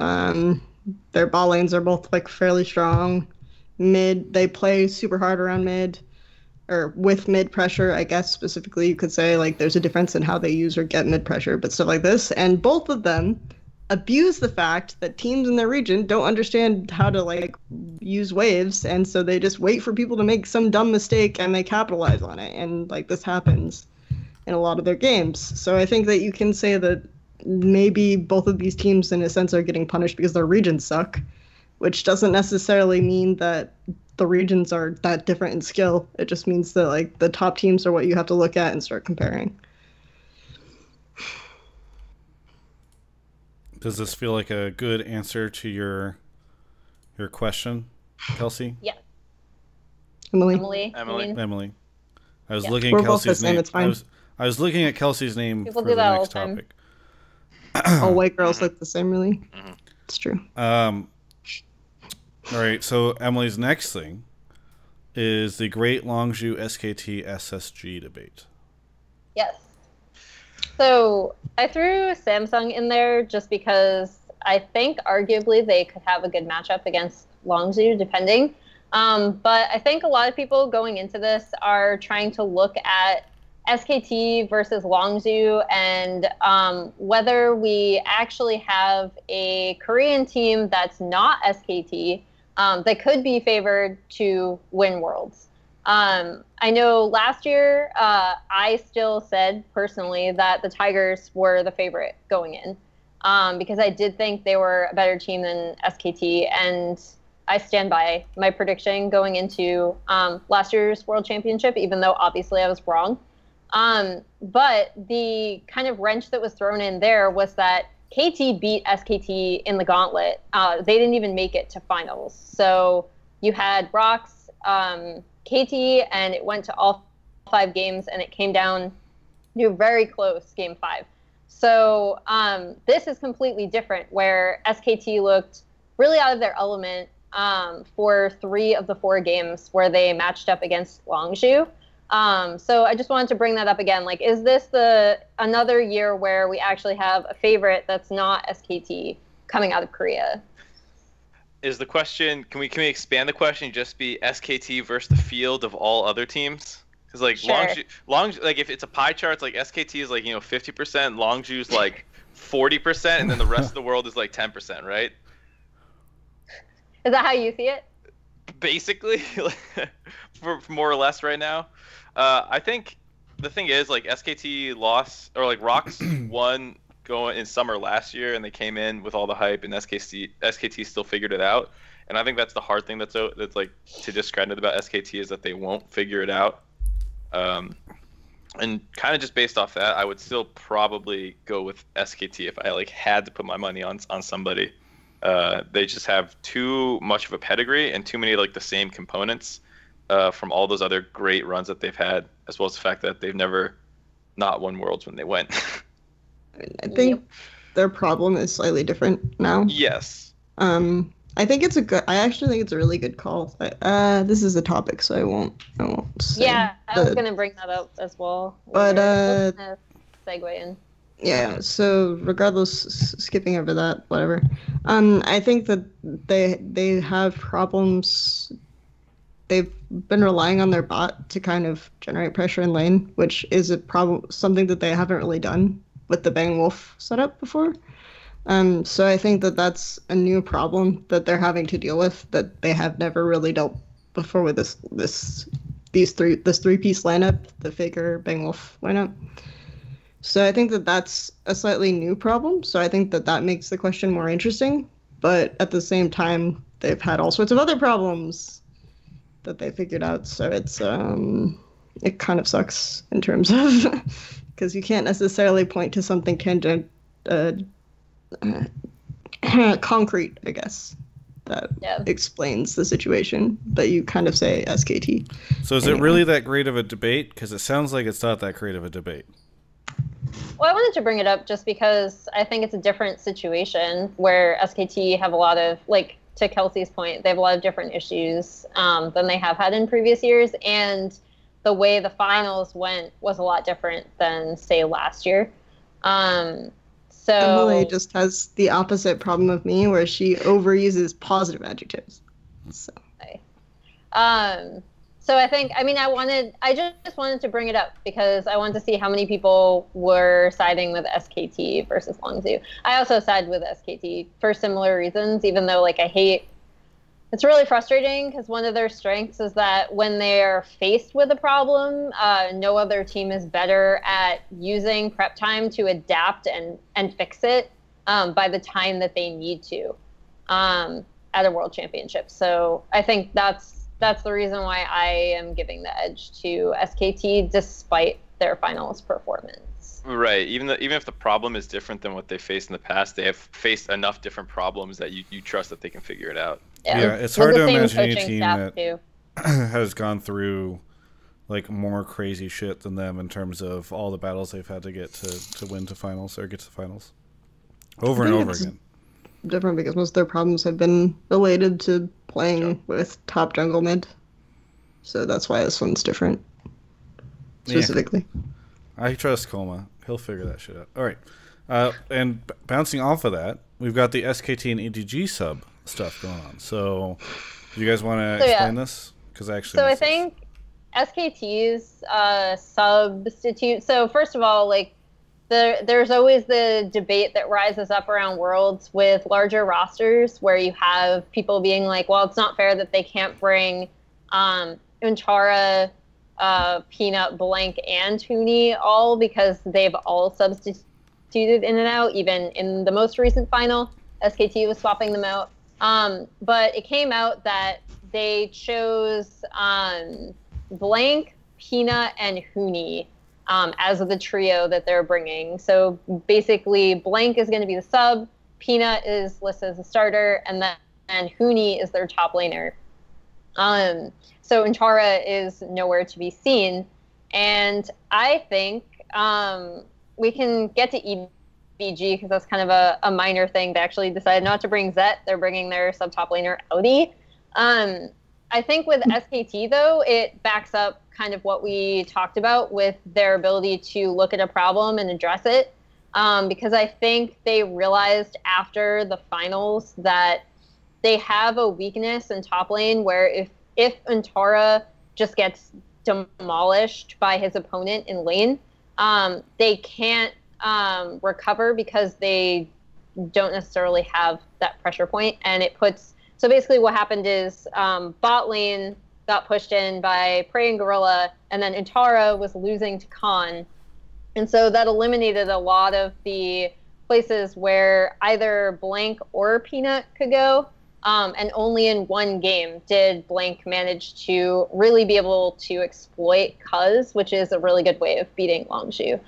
Their ball lanes are both like fairly strong. Mid, they play super hard around mid, or with mid pressure, I guess specifically you could say like there's a difference in how they use or get mid pressure, but stuff like this. And both of them abuse the fact that teams in their region don't understand how to like use waves, and so they just wait for people to make some dumb mistake and they capitalize on it, and like this happens in a lot of their games. So I think that you can say that maybe both of these teams in a sense are getting punished because their regions suck, which doesn't necessarily mean that the regions are that different in skill. It just means that like the top teams are what you have to look at and start comparing. Does this feel like a good answer to your question, Kelsey? Yeah. Emily. Emily. I was Yeah. looking We're at both the Kelsey's same, name. it's fine. I was looking at Kelsey's name People for do the that all next the time. topic. All white girls look the same, really. It's true. All right, so Emily's next thing is the Great Longzhu SKT SSG debate. Yes. So I threw Samsung in there just because I think arguably they could have a good matchup against Longzhu, depending. But I think a lot of people going into this are trying to look at SKT versus Longzhu and whether we actually have a Korean team that's not SKT that could be favored to win Worlds. I know last year I still said personally that the Tigers were the favorite going in because I did think they were a better team than SKT, and I stand by my prediction going into last year's World Championship, even though obviously I was wrong. But the kind of wrench that was thrown in there was that KT beat SKT in the Gauntlet. They didn't even make it to finals. So you had Brox, KT, and it went to all 5 games, and it came down to a very close game 5. So this is completely different, where SKT looked really out of their element for 3 of the 4 games where they matched up against Longzhu. So I just wanted to bring that up again. Like, is this another year where we actually have a favorite that's not SKT coming out of Korea? is the question? Can we expand the question and just be SKT versus the field of all other teams? Because like Sure. Longzhu, like if it's a pie chart, it's like SKT is like 50%, Longzhu's like 40%, and then the rest of the world is like 10%, right? Is that how you see it? Basically, for more or less right now. I think the thing is like SKT lost, or like Rocks won going in summer last year, and they came in with all the hype, and SKT still figured it out. And I think that's the hard thing that's like to discredit about SKT, is that they won't figure it out. And kind of just based off that, I would still probably go with SKT if I like had to put my money on somebody. They just have too much of a pedigree and too many like the same components from all those other great runs that they've had, as well as the fact that they've never not won Worlds when they went. I think their problem is slightly different now. Yes. I actually think it's a really good call. This is a topic, so I won't say. Yeah, I was gonna bring that up as well. But Let's segue in. Yeah, so regardless, skipping over that, whatever. I think that they have problems. They've been relying on their bot to kind of generate pressure in lane, which is something that they haven't really done with the Bang Wolf setup before. So I think that that's a new problem that they're having to deal with that they have never really dealt before with this three-piece lineup, the Faker Bang Wolf lineup. So I think that that's a slightly new problem. So I think that that makes the question more interesting. But at the same time, they've had all sorts of other problems that they figured out. So it kind of sucks in terms of because you can't necessarily point to something concrete, I guess, that explains the situation. But you kind of say SKT. So is it really that great of a debate? Because it sounds like it's not that great of a debate. Well, I wanted to bring it up just because I think it's a different situation where SKT have a lot of, like, to Kelsey's point, they have a lot of different issues than they have had in previous years. And the way the finals went was a lot different than, say, last year. So Emily just has the opposite problem of me, where she overuses positive adjectives. So. So I think, I just wanted to bring it up because I wanted to see how many people were siding with SKT versus Longzhu. I also side with SKT for similar reasons, even though, like, it's really frustrating because one of their strengths is that when they're faced with a problem, no other team is better at using prep time to adapt and fix it by the time that they need to at a world championship. So I think that's the reason why I am giving the edge to SKT despite their finals performance. Right. Even if the problem is different than what they faced in the past, they have faced enough different problems that you trust that they can figure it out. Yeah, it's hard to imagine any team that has gone through like more crazy shit than them in terms of all the battles they've had to get to win to finals or get to the finals over and over again. Different because most of their problems have been related to playing with top jungle mid, so that's why this one's different specifically. Yeah. I trust Koma. He'll figure that shit out. All right, and bouncing off of that, we've got the SKT and EDG sub stuff going on. So, do you guys want to explain this? Because I think SKT's substitute. So first of all, like. There's always the debate that rises up around Worlds with larger rosters where you have people being like, well, it's not fair that they can't bring Unchara, Peanut, Blank, and Huni all because they've all substituted in and out. Even in the most recent final, SKT was swapping them out. But it came out that they chose Blank, Peanut, and Huni as the trio that they're bringing. So basically, Blank is going to be the sub, Peanut is listed as a starter, and then Huni is their top laner. So Unchara is nowhere to be seen. And I think we can get to EBG because that's kind of a minor thing. They actually decided not to bring Zet. They're bringing their sub-top laner, Audi. I think with SKT, though, it backs up kind of what we talked about with their ability to look at a problem and address it. Because I think they realized after the finals that they have a weakness in top lane where if Untara just gets demolished by his opponent in lane, they can't recover because they don't necessarily have that pressure point, and it puts. So basically, what happened is bot lane got pushed in by Prey and Gorilla, and then Untara was losing to Khan, and so that eliminated a lot of the places where either Blank or Peanut could go. And only in one game did Blank manage to really be able to exploit Cuz, which is a really good way of beating Longzhu.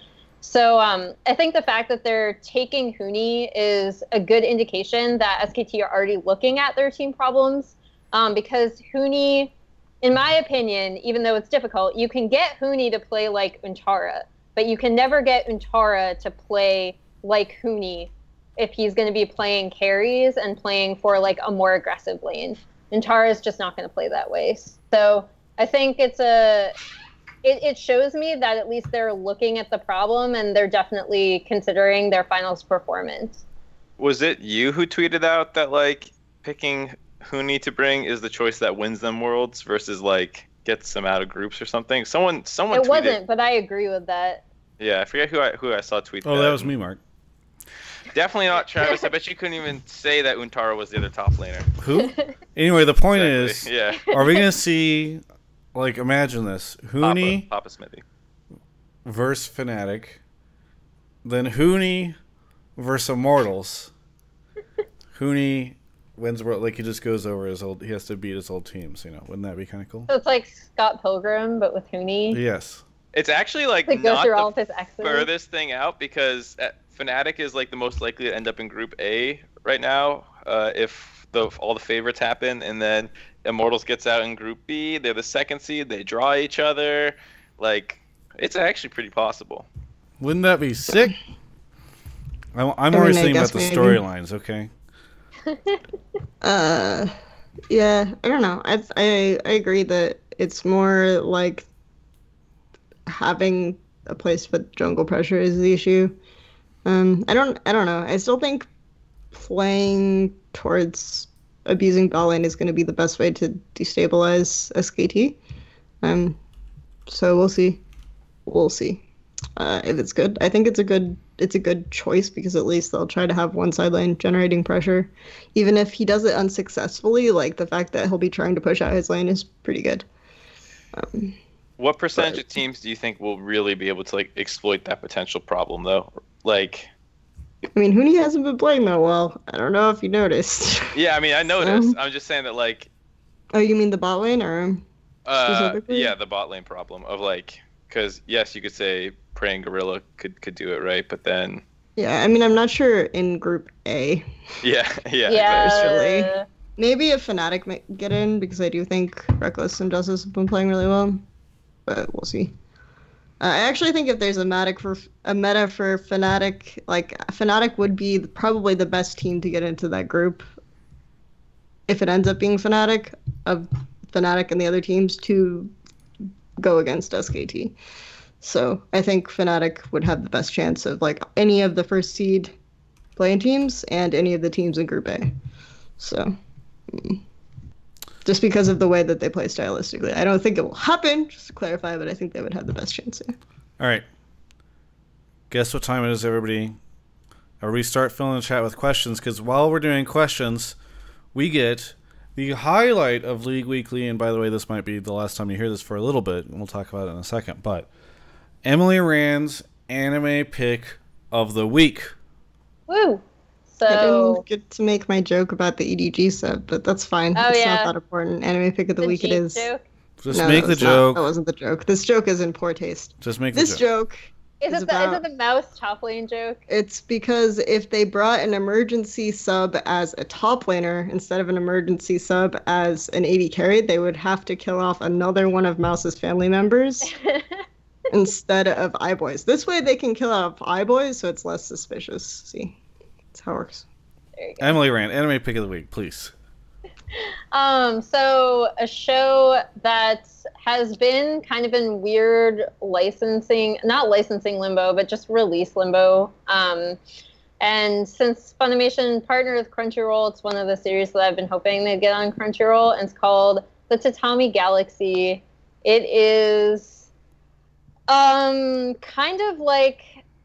So I think the fact that they're taking Huni is a good indication that SKT are already looking at their team problems, because Huni, in my opinion, even though it's difficult, you can get Huni to play like Untara, but you can never get Untara to play like Huni if he's going to be playing carries and playing for like a more aggressive lane. Untara is just not going to play that way. So I think it shows me that at least they're looking at the problem and they're definitely considering their finals performance. Was it you who tweeted out that like picking Huni to bring is the choice that wins them worlds versus like gets them out of groups or something? Someone It tweeted. wasn't, but I agree with that. Yeah, I forget who I saw tweet that. Oh, that was me, Mark. Definitely not Travis. I bet you couldn't even say that Untara was the other top laner. Who? Anyway, the point Exactly. is, Yeah. are we going to see, like, imagine this, Huni Papa Smithy. versus Fnatic, then Huni versus Immortals. Huni wins, like, he just goes over his old, he has to beat his old teams, you know. Wouldn't that be kind of cool? So it's like Scott Pilgrim, but with Huni. Yes. It's actually like To go not through all of the his exes. furthest thing out because Fnatic is like the most likely to end up in Group A right now if all the favorites happen, and then Immortals gets out in Group B. They're the second seed. They draw each other. Like, it's actually pretty possible. Wouldn't that be sick? I'm I always mean, I thinking about guess the maybe. storylines, okay? Yeah, I don't know. I agree that it's more like having a place for jungle pressure is the issue. I don't know. I still think playing towards abusing bot lane is going to be the best way to destabilize SKT. So we'll see. We'll see if it's good. I think it's a good choice because at least they'll try to have one side lane generating pressure, even if he does it unsuccessfully. Like the fact that he'll be trying to push out his lane is pretty good. What percentage of teams do you think will really be able to like exploit that potential problem though? Like, I mean, Huni hasn't been playing that well. I don't know if you noticed. yeah, I mean, I noticed. I'm just saying that like, Oh, you mean the bot lane or specifically? yeah, the bot lane problem of like, because yes, you could say Prey and Gorilla could do it, right? But then, Yeah, I mean, I'm not sure in Group A. yeah, Yeah. Personally. Maybe if Fnatic might get in because I do think Reckless and Justice have been playing really well, but we'll see. I actually think if there's a meta for Fnatic, like Fnatic would be probably the best team to get into that group. If it ends up being Fnatic and the other teams to go against SKT. So I think Fnatic would have the best chance of like any of the first seed playing teams and any of the teams in Group A. So just because of the way that they play stylistically. I don't think it will happen, just to clarify, but I think they would have the best chance there. All right. Guess what time it is, everybody? Everybody start filling the chat with questions, because while we're doing questions, we get the highlight of League Weekly, and by the way, this might be the last time you hear this for a little bit, and we'll talk about it in a second, but Emily Rand's anime pick of the week. Woo! I So didn't get to make my joke about the EDG sub, but that's fine. Oh, It's yeah. not that important. Anime pick of the week it cheat is. joke. Just No, make that the was not- joke. that wasn't the joke. This joke is in poor taste. Just make This the joke. joke Is is it the about... the mouse top lane joke? It's because if they brought an emergency sub as a top laner instead of an emergency sub as an AD carry, they would have to kill off another one of Mouse's family members instead of iBoys. This way they can kill off iBoys, so it's less suspicious. See, that's how it works. There you go. Emily Rand, anime pick of the week, please. So a show that has been kind of in weird licensing, not licensing limbo, but just release limbo. And since Funimation partnered with Crunchyroll, it's one of the series that I've been hoping to get on Crunchyroll, and it's called The Tatami Galaxy. It is kind of like,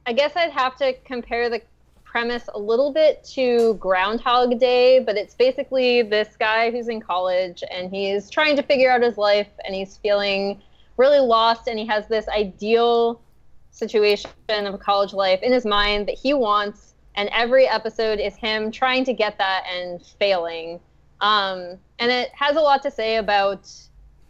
I guess I'd have to compare the premise a little bit to Groundhog Day, but it's basically this guy who's in college and he's trying to figure out his life and he's feeling really lost, and he has this ideal situation of a college life in his mind that he wants, and every episode is him trying to get that and failing. And it has a lot to say about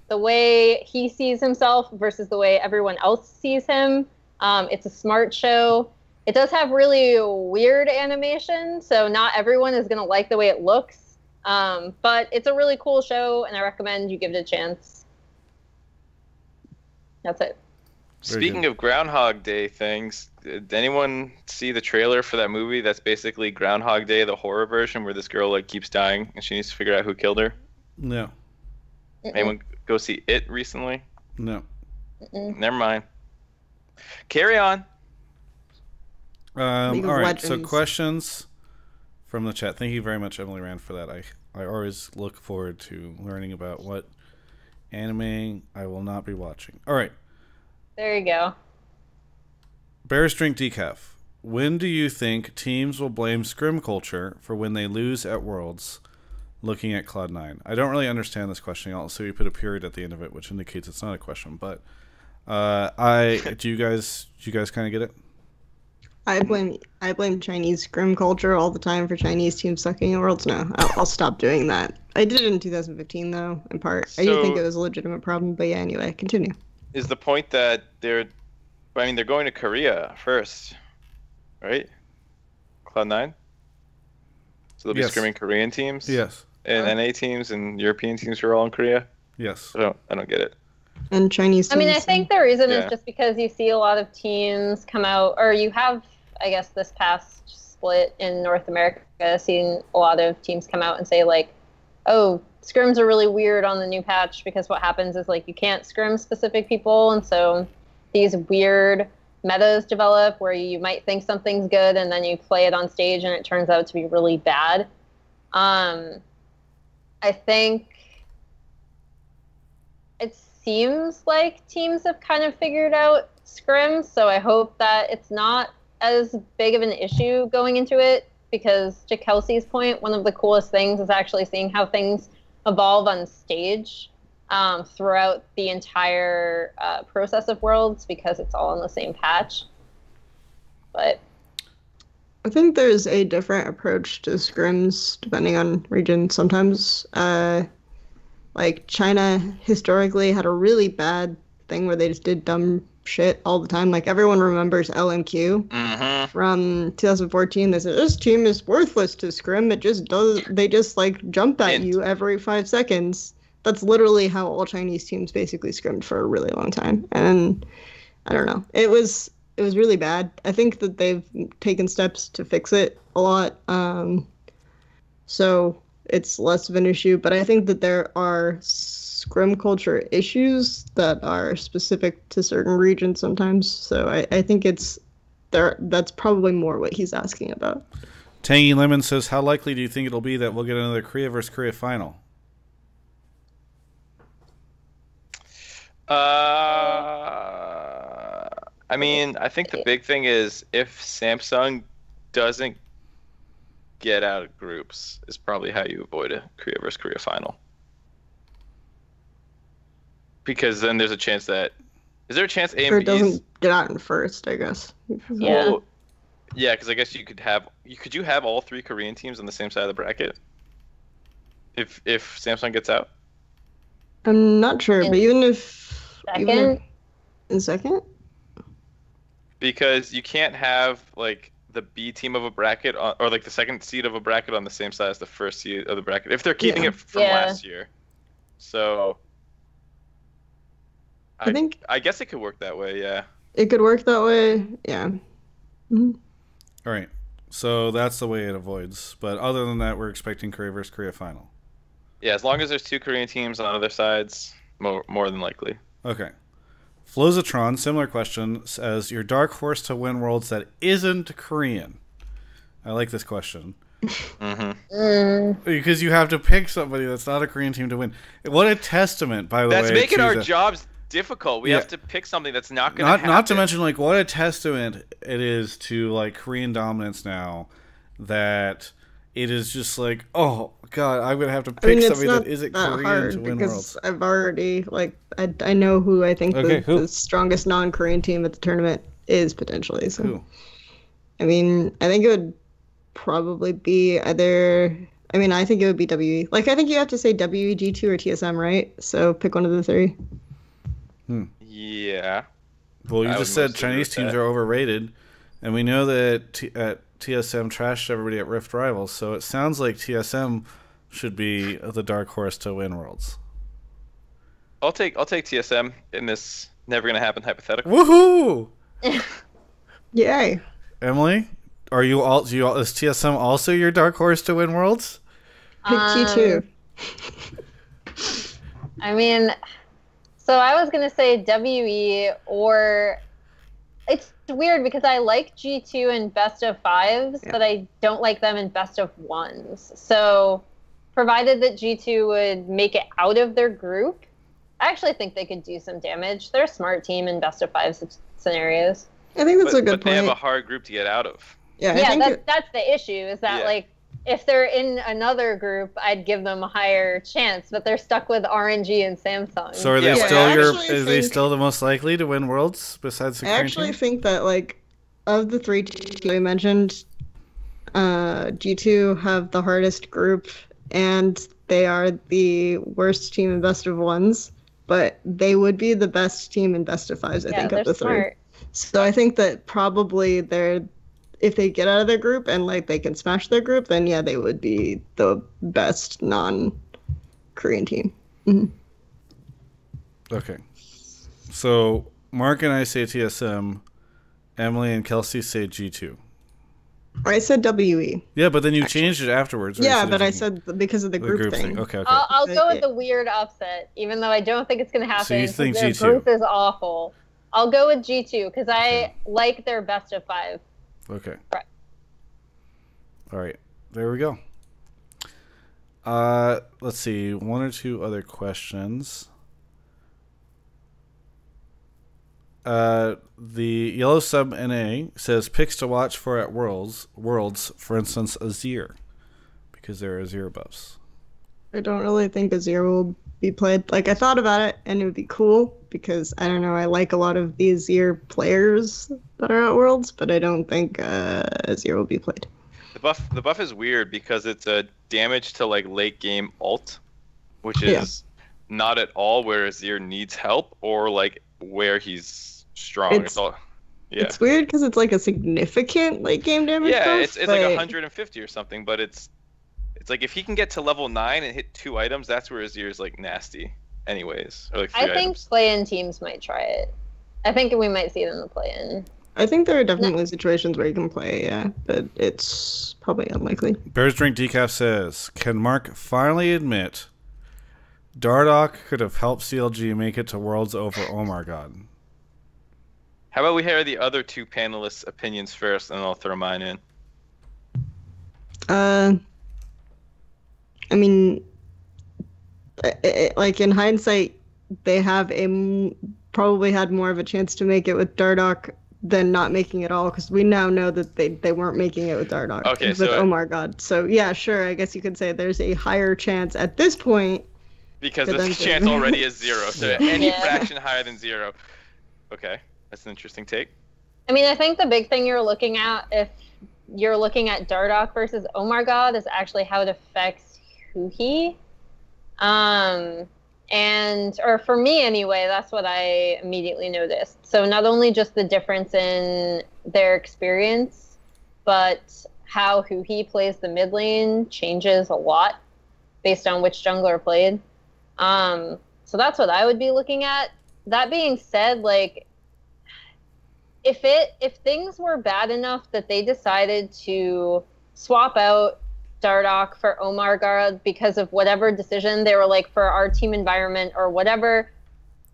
the way he sees himself versus the way everyone else sees him. It's a smart show. It does have really weird animation, so not everyone is going to like the way it looks. But it's a really cool show, and I recommend you give it a chance. That's it. Speaking of Groundhog Day things, did anyone see the trailer for that movie that's basically Groundhog Day, the horror version, where this girl like keeps dying and she needs to figure out who killed her? No. Anyone go see It recently? No. Never mind. Carry on. All League of right, so Legends. questions from the chat. Thank you very much, Emily Rand, for that. I always look forward to learning about what anime I will not be watching. All right. There you go. Bears Drink Decaf. When do you think teams will blame scrim culture for when they lose at Worlds, looking at Cloud9? I don't really understand this question. Also, you put a period at the end of it, which indicates it's not a question. But do you guys kind of get it? I blame Chinese scrim culture all the time for Chinese teams sucking at Worlds. No, I'll stop doing that. I did it in 2015 though, in part. I do think it was a legitimate problem, but yeah. Anyway, continue. Is the point that they're going to Korea first, right? Cloud9? So they'll be scrimming Korean teams? Yes. And NA teams and European teams are all in Korea? Yes. I don't get it. And Chinese teams. I mean, I think the reason Yeah. is just because you see a lot of teams come out, or you have, I guess, this past split in North America, seen a lot of teams come out and say, like, oh, scrims are really weird on the new patch because what happens is, like, you can't scrim specific people, and so these weird metas develop where you might think something's good and then you play it on stage and it turns out to be really bad. I think it seems like teams have kind of figured out scrims, so I hope that it's not as big of an issue going into it, because to Kelsey's point, one of the coolest things is actually seeing how things evolve on stage throughout the entire process of Worlds, because it's all on the same patch. But I think there's a different approach to scrims depending on region. Sometimes, like China historically had a really bad thing where they just did dumb shit all the time. Like everyone remembers LMQ from 2014. They said this team is worthless to scrim. It just does. They just like jump at you every 5 seconds. That's literally how all Chinese teams basically scrimmed for a really long time. And I don't know. It was really bad. I think that they've taken steps to fix it a lot. So it's less of an issue. But I think that there are scrim culture issues that are specific to certain regions sometimes. So I think it's there. That's probably more what he's asking about. Tangy Lemon says, how likely do you think it'll be that we'll get another Korea versus Korea final? I mean, I think the big thing is if Samsung doesn't get out of groups is probably how you avoid a Korea versus Korea final. Because then there's a chance that... Is there a chance A Or and it B's... doesn't get out in first, I guess. Yeah. Well, yeah, because I guess you could have... Could you have all 3 Korean teams on the same side of the bracket? If Samsung gets out? I'm not sure, but even if second, in second, Because you can't have like the B team of a bracket or like the second seed of a bracket on the same side as the first seed of the bracket if they're keeping it from last year. So I guess it could work that way, yeah. it could work that way. Yeah. All right. So that's the way it avoids. But other than that, we're expecting Korea versus Korea final. Yeah, as long as there's 2 Korean teams on other sides, more than likely. Okay. Flozatron, similar question, says your dark horse to win Worlds that isn't Korean. I like this question. Mm-hmm. Because you have to pick somebody that's not a Korean team to win. What a testament, by the way. That's making our the, jobs difficult. We Yeah. have to pick something that's not going to happen. Not to mention, like, what a testament it is to, like, Korean dominance now that it is just like, oh, God, I'm going to have to pick somebody that isn't Korean to win Worlds. I've already, like, I know who I think the strongest non-Korean team at the tournament is, potentially. So. Who? I mean, I think it would probably be either... I mean, I think it would be WE. Like, I think you have to say WE, G2, or TSM, right? So pick one of the three. Yeah. Well, you just said Chinese teams are overrated, and we know that TSM trashed everybody at Rift Rivals, so it sounds like TSM should be the dark horse to win Worlds. I'll take TSM in this never gonna happen hypothetical. Woohoo! Yay! Emily, are you all? Is TSM also your dark horse to win Worlds? Pick G2. I mean, so I was gonna say WE, or it's weird because I like G2 in best of fives, but I don't like them in best of ones. So, provided that G2 would make it out of their group, I actually think they could do some damage. They're a smart team in best of five scenarios. I think that's a good point. But they have a hard group to get out of. Yeah, that's the issue, is that, like, if they're in another group, I'd give them a higher chance, but they're stuck with RNG and Samsung. So are they still they still the most likely to win Worlds besides the Korean team? I actually think that, like, of the three teams we mentioned, G2 have the hardest group, and they are the worst team in best of ones, but they would be the best team in best of fives, I think, of the three. So I think that probably if they get out of their group and, like, they can smash their group, then yeah, they would be the best non-Korean team. Okay. So Mark and I say TSM, Emily and Kelsey say G2. I said WE. Yeah, but then you changed it afterwards. Yeah, but I said because of the group thing. Okay. I'll go with the weird upset, even though I don't think it's going to happen. So you think their G2? Group is awful. I'll go with G2 because I like their best of five. Okay. Right. All right. There we go. Let's see. One or two other questions. The Yellow Sub NA says picks to watch for at Worlds, for instance, Azir, because there are Azir buffs. I don't really think Azir will be played. Like, I thought about it, and it would be cool, because, I don't know, I like a lot of the Azir players that are at Worlds, but I don't think Azir will be played. The buff is weird because it's a damage to, like, late game ult, which is not at all where Azir needs help, or, like, where he's strong. It's weird because it's like a significant late game damage. Yeah, it's like 150 or something, but it's like if he can get to level 9 and hit 2 items, that's where Azir is like nasty. Anyways, or like 3 I think play-in teams might try it. I think we might see it in the play-in. I think there are definitely situations where you can play, yeah, but it's probably unlikely. Bears Drink Decaf says, can Mark finally admit Dardoch could have helped CLG make it to Worlds over OhMyGod? How about we hear the other two panelists' opinions first, and I'll throw mine in. I mean, like, in hindsight, they have probably had more of a chance to make it with Dardoch than not making it all, because we now know that they weren't making it with Dardoch. Okay, with OhMyGod. So yeah, sure, I guess you could say there's a higher chance at this point. Because the chance already is 0, so any fraction higher than 0. Okay. That's an interesting take. I mean, I think the big thing you're looking at, if you're looking at Dardoch versus OhMyGod, is actually how it affects Huhi. Or for me anyway, that's what I immediately noticed. So not only just the difference in their experience, but how Huhi plays the mid lane changes a lot based on which jungler played. So that's what I would be looking at. That being said, like, if things were bad enough that they decided to swap out Dardoch for OhMyGod because of whatever decision, they were like, for our team environment or whatever,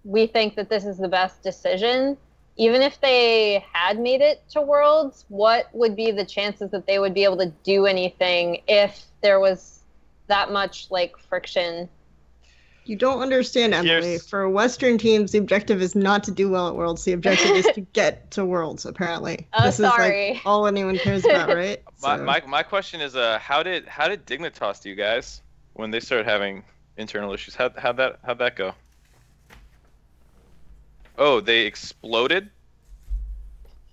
we think that this is the best decision, even if they had made it to Worlds, what would be the chances that they would be able to do anything if there was that much like friction? You don't understand, Emily. For Western teams, the objective is not to do well at Worlds. The objective is to get to Worlds, apparently. Oh, this sorry. is like all anyone cares about, right? My question is, how did Dignitas do, guys, when they started having internal issues? How'd that go? Oh, they exploded?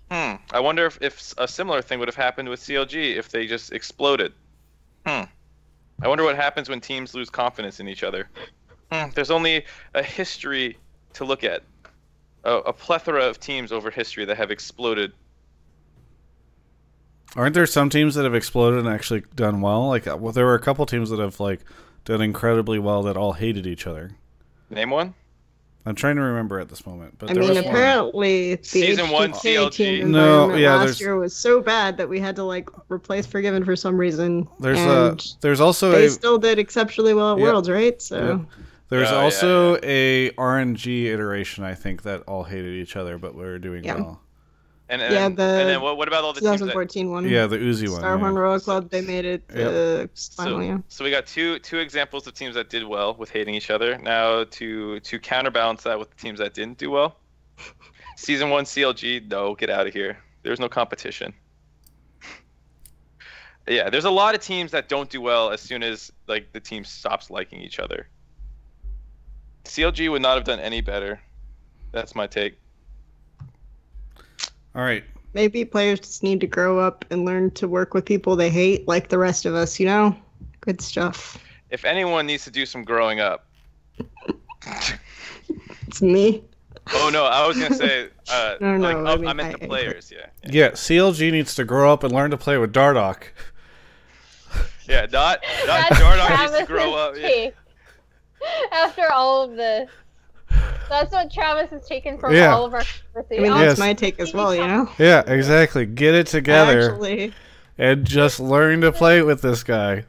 I wonder if a similar thing would have happened with CLG if they just exploded. I wonder what happens when teams lose confidence in each other. There's only a history to look at. A plethora of teams over history that have exploded. Aren't there some teams that have exploded and actually done well? Like, well, there were a couple teams that have like done incredibly well that all hated each other. Name one. I'm trying to remember at this moment, but I mean, apparently the Season 1 HTK CLG. team environment last year was so bad that we had to like replace Forgiven for some reason. There's also they still did exceptionally well at Worlds, right? So there's also a RNG iteration, I think, that all hated each other, but we were doing well. And then what about all the 2014 teams one? Yeah, the Uzi one. Starhorn Royal Club, they made it finally. So we got two examples of teams that did well with hating each other. Now to counterbalance that with the teams that didn't do well. Season 1 CLG, no, get out of here. There's no competition. Yeah, there's a lot of teams that don't do well as soon as like the team stops liking each other. CLG would not have done any better. That's my take. All right. Maybe players just need to grow up and learn to work with people they hate, like the rest of us, you know? Good stuff. If anyone needs to do some growing up. It's me. Oh, no, I was going to say, no, I meant the players, Yeah, CLG needs to grow up and learn to play with Dardoch. Yeah, not Dardoch needs to grow up. Yeah. After all of this. That's what Travis has taken from all of our conversations. I mean, that's my take as well, you know? Yeah, exactly. Get it together. And just learn to play with this guy.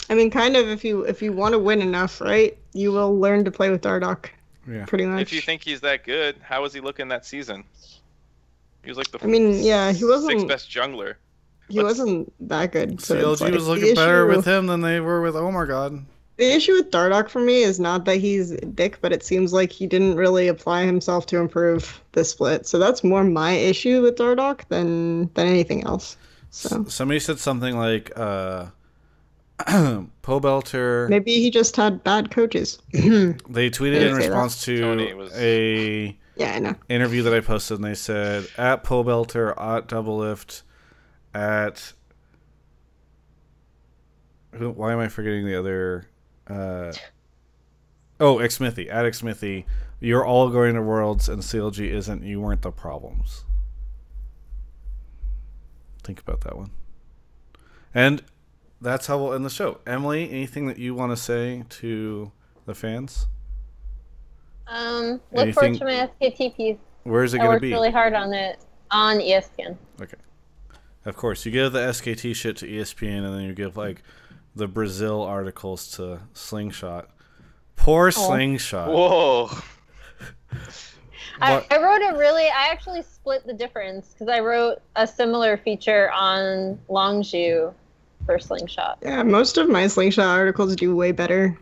I mean, kind of, if you want to win enough, right? You will learn to play with Dardoch. Yeah. Pretty much. If you think he's that good, how was he looking that season? He was like the he wasn't sixth best jungler. He wasn't that good. So CLG was looking better with him than they were with Oh My God. The issue with Dardoch for me is not that he's a dick, but it seems like he didn't really apply himself to improve the split. So that's more my issue with Dardoch than anything else. So somebody said something like Pobelter. Maybe he just had bad coaches. They tweeted in response to a interview that I posted, and they said at Pobelter, at Doublelift, at why am I forgetting the other? Xmithy. At Xmithy, you're all going to Worlds and CLG isn't. You weren't the problems. Think about that one. And that's how we'll end the show. Emily, anything that you want to say to the fans? Look forward to my SKT piece. Where is it going to be? I worked really hard on it on ESPN. Okay. Of course, you give the SKT shit to ESPN, and then you give like the Brazil articles to Slingshot. Poor Slingshot. Whoa. I actually split the difference because I wrote a similar feature on Longzhu for Slingshot. Yeah, most of my Slingshot articles do way better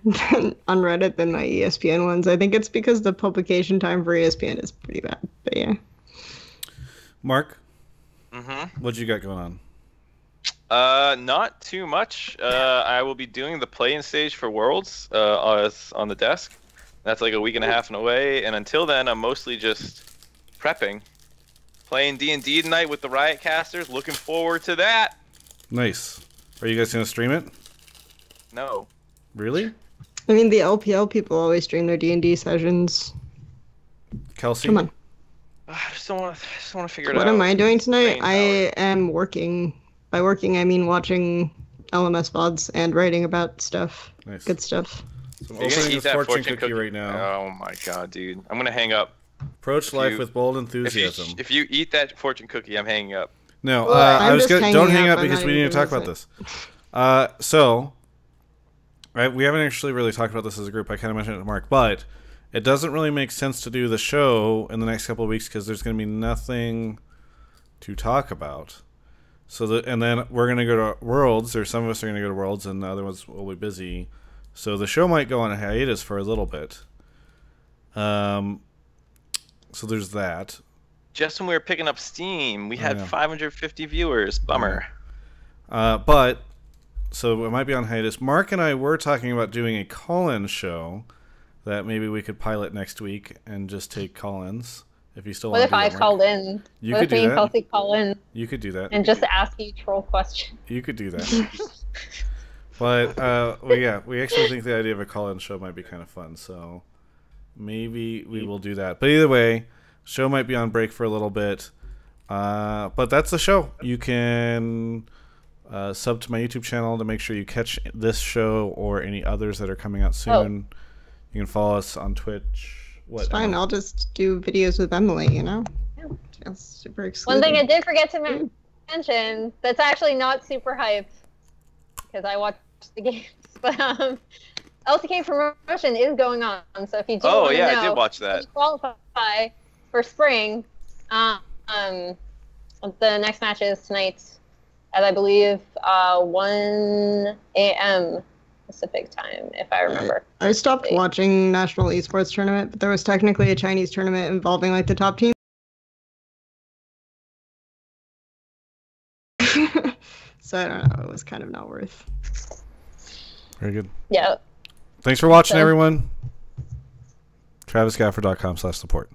on Reddit than my ESPN ones. I think it's because the publication time for ESPN is pretty bad. But yeah. Mark? What you got going on? Not too much. I will be doing the play-in stage for Worlds on the desk. That's like a week and a half away, and until then, I'm mostly just prepping, playing D&D tonight with the Riot Casters. Looking forward to that. Nice. Are you guys gonna stream it? No. Really? I mean, the LPL people always stream their D&D sessions. Kelsey, come on. I just don't want to figure it out. What am I doing tonight? I am working. By working, I mean watching LMS VODs and writing about stuff. Nice. Good stuff. So I'm opening this fortune cookie right now. Oh my god, dude. I'm going to hang up. Approach life with bold enthusiasm. If you eat that fortune cookie, I'm hanging up. No, I was gonna, don't hang up because we need to talk about this. We haven't actually really talked about this as a group. I kind of mentioned it to Mark, but it doesn't really make sense to do the show in the next couple of weeks because there's going to be nothing to talk about. So and then we're going to go to Worlds, or some of us are going to go to Worlds, and the other ones will be busy. So the show might go on a hiatus for a little bit. So there's that. Just when we were picking up steam, we had 550 viewers. Bummer. But so it might be on hiatus. Mark and I were talking about doing a call-in show that maybe we could pilot next week and just take call-ins. If you still what want if to do I that, called in? You what could if me do and that. Kelsey call in You could do that. and just ask you troll questions? You could do that. But we actually think the idea of a call-in show might be kind of fun. So maybe we will do that. But either way, show might be on break for a little bit. But that's the show. You can sub to my YouTube channel to make sure you catch this show or any others that are coming out soon. You can follow us on Twitch. It's fine. I'll just do videos with Emily, you know? Yeah. Feels super exclusive. One thing I did forget to mention that's actually not super hype because I watched the games, but LCK promotion is going on. So if you do want to know, I did watch that. If you qualify for spring, the next match is tonight at, I believe, 1 a.m. Pacific time, if I remember. I stopped watching National Esports Tournament, but there was technically a Chinese tournament involving like the top team. So I don't know, it was kind of not worth. Very good. Yeah. Thanks for watching, everyone. TravisGaffer.com/support.